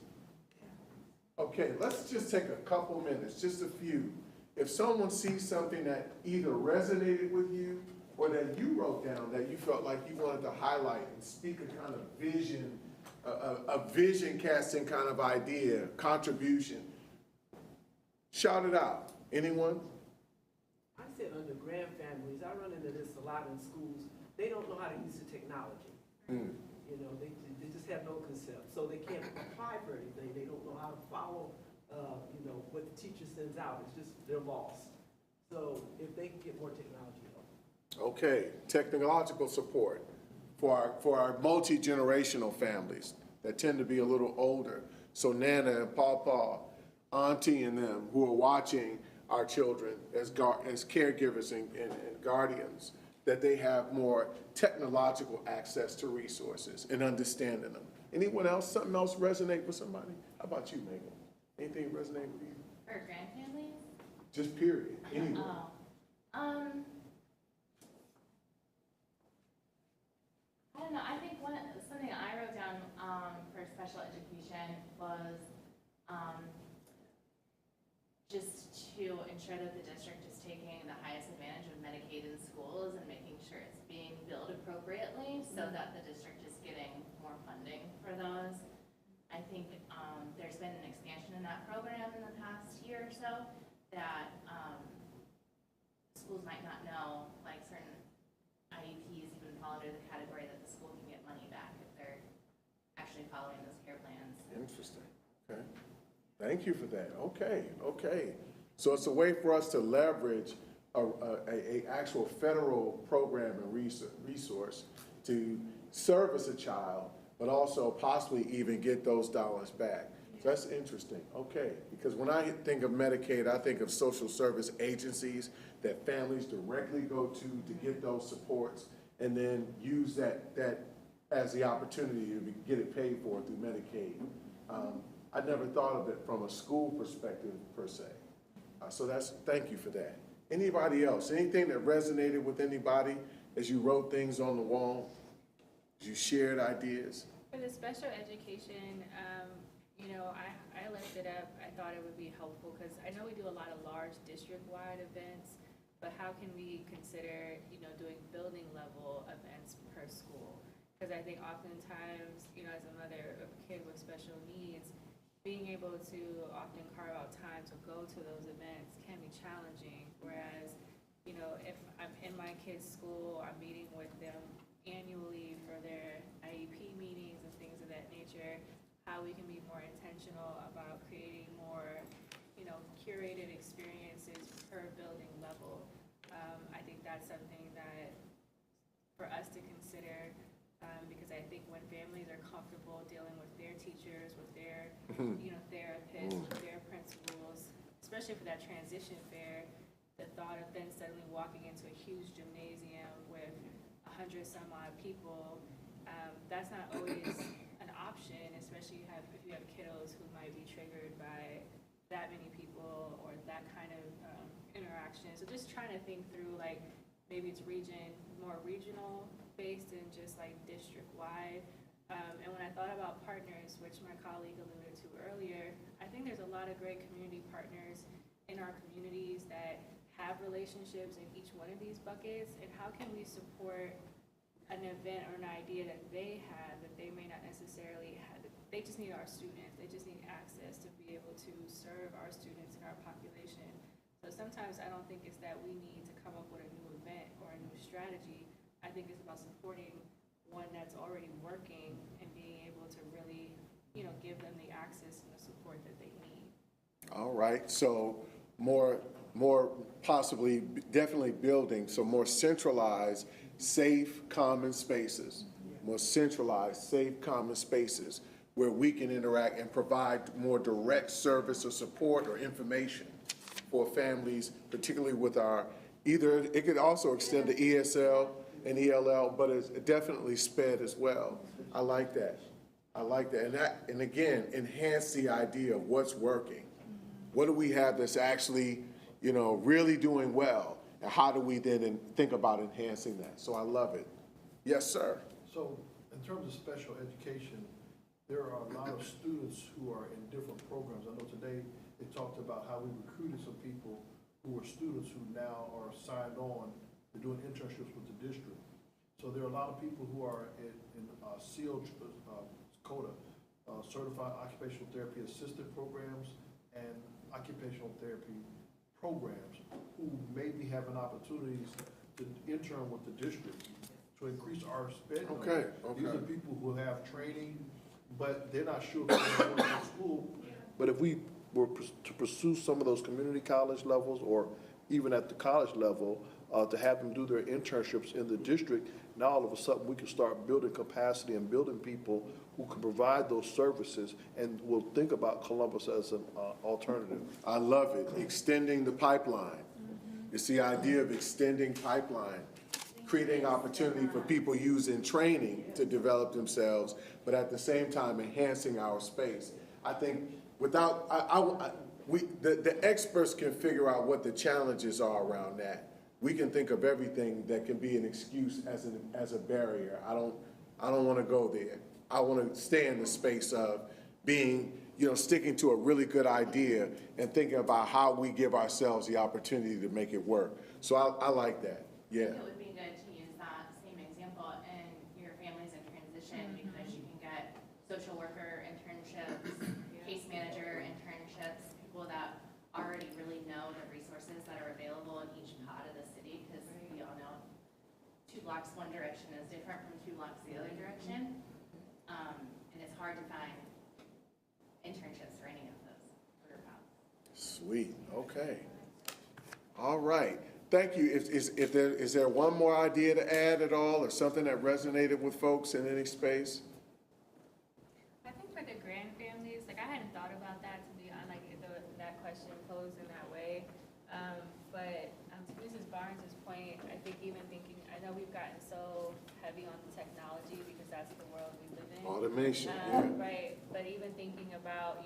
Okay, let's just take a couple minutes, just a few. If someone sees something that either resonated with you or that you wrote down that you felt like you wanted to highlight and speak a kind of vision, a vision casting kind of idea, contribution, shout it out. Anyone? I said under grand families, I run into this a lot in schools. They don't know how to use the technology. They just have no concept. So they can't apply for anything. They don't know how to follow, what the teacher sends out. It's just, they're lost. So if they can get more technology help. Okay, technological support for our multi-generational families that tend to be a little older. So Nana and Pawpaw, Auntie and them who are watching our children as caregivers and guardians, that they have more technological access to resources and understanding them. Anyone else, something else resonate with somebody? How about you, Megan? Anything resonate with you? For grandfamilies? Just period, anyone. I don't know, I think something I wrote down for special education was just to ensure that the district is taking the highest advantage of Medicaid in schools and making sure it's being billed appropriately so that the district is getting more funding for those. I think there's been an expansion in that program in the past year or so that schools might not know, like certain IEPs even fall under the category that the school can get money back if they're actually following those care plans. Interesting, okay. Thank you for that, okay. So it's a way for us to leverage a actual federal program and resource to service a child, but also possibly even get those dollars back. So that's interesting, okay. Because when I think of Medicaid, I think of social service agencies that families directly go to get those supports and then use that as the opportunity to get it paid for through Medicaid. I never thought of it from a school perspective per se. So thank you for that. Anybody else? Anything that resonated with anybody as you wrote things on the wall, as you shared ideas? For the special education, I lifted up, I thought it would be helpful because I know we do a lot of large district-wide events, but how can we consider, doing building level events per school? Because I think oftentimes, as a mother of a kid with special needs, being able to often carve out time to go to those events can be challenging. Whereas, if I'm in my kid's school, I'm meeting with them annually for their IEP meetings and things of that nature, how we can be more intentional about creating more, curated experiences per building level. I think that's something that for us to consider, because I think when families are comfortable dealing with their teachers, with their therapists, their principals, especially for that transition fair. The thought of then suddenly walking into a huge gymnasium with 100 some odd people, that's not always an option, especially if you have kiddos who might be triggered by that many people or that kind of interaction. So just trying to think through, like, maybe it's more regional based and just like district wide. And when I thought about partners, which my colleague alluded to earlier, I think there's a lot of great community partners in our communities that have relationships in each one of these buckets, and how can we support an event or an idea that they have that they may not necessarily have. They just need our students. They just need access to be able to serve our students and our population. So sometimes I don't think it's that we need to come up with a new event or a new strategy. I think it's about supporting one that's already working and being able to really, give them the access and the support that they need. All right, so more possibly, definitely building some more centralized, safe, common spaces. More centralized, safe, common spaces where we can interact and provide more direct service or support or information for families, particularly with it could also extend to ESL and ELL, but it's definitely SPED as well. I like that. And again, enhance the idea of what's working. What do we have that's actually, really doing well? And how do we then think about enhancing that? So I love it. Yes, sir. So in terms of special education, there are a lot of students who are in different programs. I know today they talked about how we recruited some people who are students who now are signed on to doing internships with the district. So there are a lot of people who are in CODA, Certified Occupational Therapy Assistant programs and occupational therapy programs who maybe have an opportunities to intern with the district to increase our spending. Okay. These are people who have training, but they're not sure if they're going to school. But if we were to pursue some of those community college levels or even at the college level, to have them do their internships in the district, now all of a sudden we can start building capacity and building people who can provide those services, and will think about Columbus as an alternative. I love it. Extending the pipeline. It's the idea of extending pipeline, creating opportunity for people using training to develop themselves, but at the same time enhancing our space. I think the experts can figure out what the challenges are around that. We can think of everything that can be an excuse as a barrier. I don't want to go there. I want to stay in the space of being, sticking to a really good idea and thinking about how we give ourselves the opportunity to make it work. So I like that. Yeah. It would be good to use that same example in your families in transition, because you can get social worker internships, case manager internships, people that already really know the resources that are available in each pod of the city, because we all know 2 blocks one direction is different from 2 blocks the other direction. And it's hard to find internships for any of those career paths. Sweet. Okay. All right. Thank you. Is there one more idea to add at all, or something that resonated with folks in any space? I think for the grand families, I hadn't thought about that, to be honest, that question posed in that way. But to Mrs. Barnes's point, I think I know we've gotten so heavy on technology because that's the world we live in. Automation. Right. But even thinking about,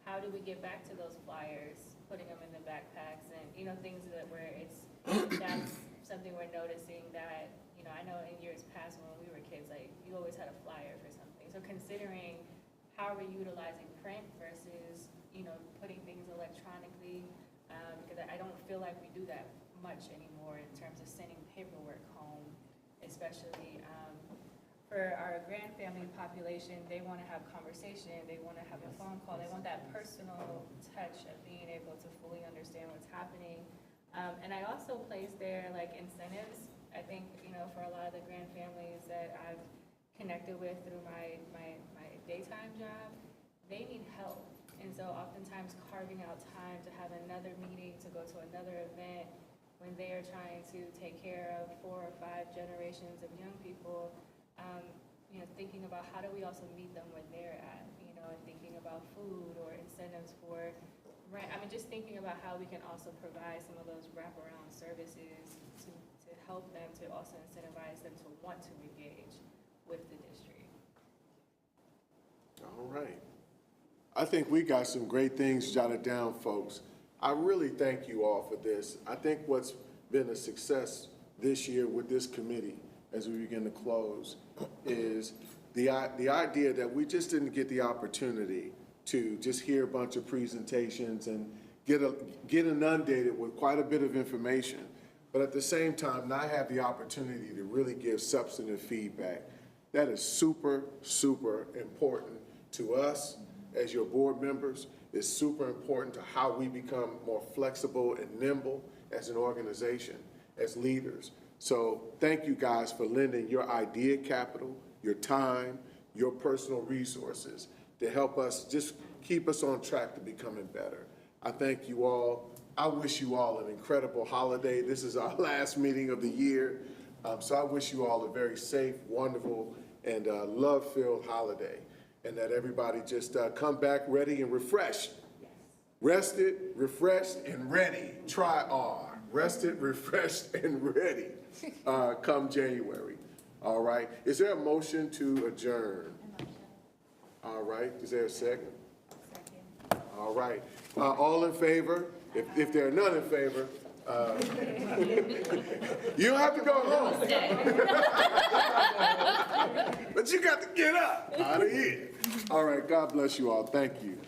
how do we get back to those flyers, putting them in the backpacks, and things that's something we're noticing that, I know in years past when we were kids, you always had a flyer for something. So considering how we're utilizing print versus, putting things electronically, because I don't feel like we do that much anymore in terms of sending paperwork home, especially for our grand family population. They want to have conversation, they want to have a phone call, they want that personal touch of being able to fully understand what's happening. And I also place there incentives. I think, for a lot of the grand families that I've connected with through my daytime job, they need help. And so oftentimes carving out time to have another meeting, to go to another event when they are trying to take care of 4 or 5 generations of young people, thinking about how do we also meet them where they're at, and thinking about about food or incentives for rent. I mean, just thinking about how we can also provide some of those wraparound services to help them, to also incentivize them to want to engage with the district. All right. I think we got some great things jotted down, folks. I really thank you all for this. I think what's been a success this year with this committee as we begin to close is the idea that we just didn't get the opportunity to just hear a bunch of presentations and get inundated with quite a bit of information, but at the same time not have the opportunity to really give substantive feedback. That is super, super important to us as your board members. It's super important to how we become more flexible and nimble as an organization, as leaders. So thank you guys for lending your idea capital, your time, your personal resources to help us just keep us on track to becoming better. I thank you all. I wish you all an incredible holiday. This is our last meeting of the year. So I wish you all a very safe, wonderful, and love-filled holiday. And that everybody just come back ready and refreshed. Rested, refreshed, and ready. Try R. Rested, refreshed, and ready come January. All right. Is there a motion to adjourn? All right. Is there a second? Second. All right. All in favor? If there are none in favor, you don't have to go home. But you got to get up out of here. All right. God bless you all. Thank you.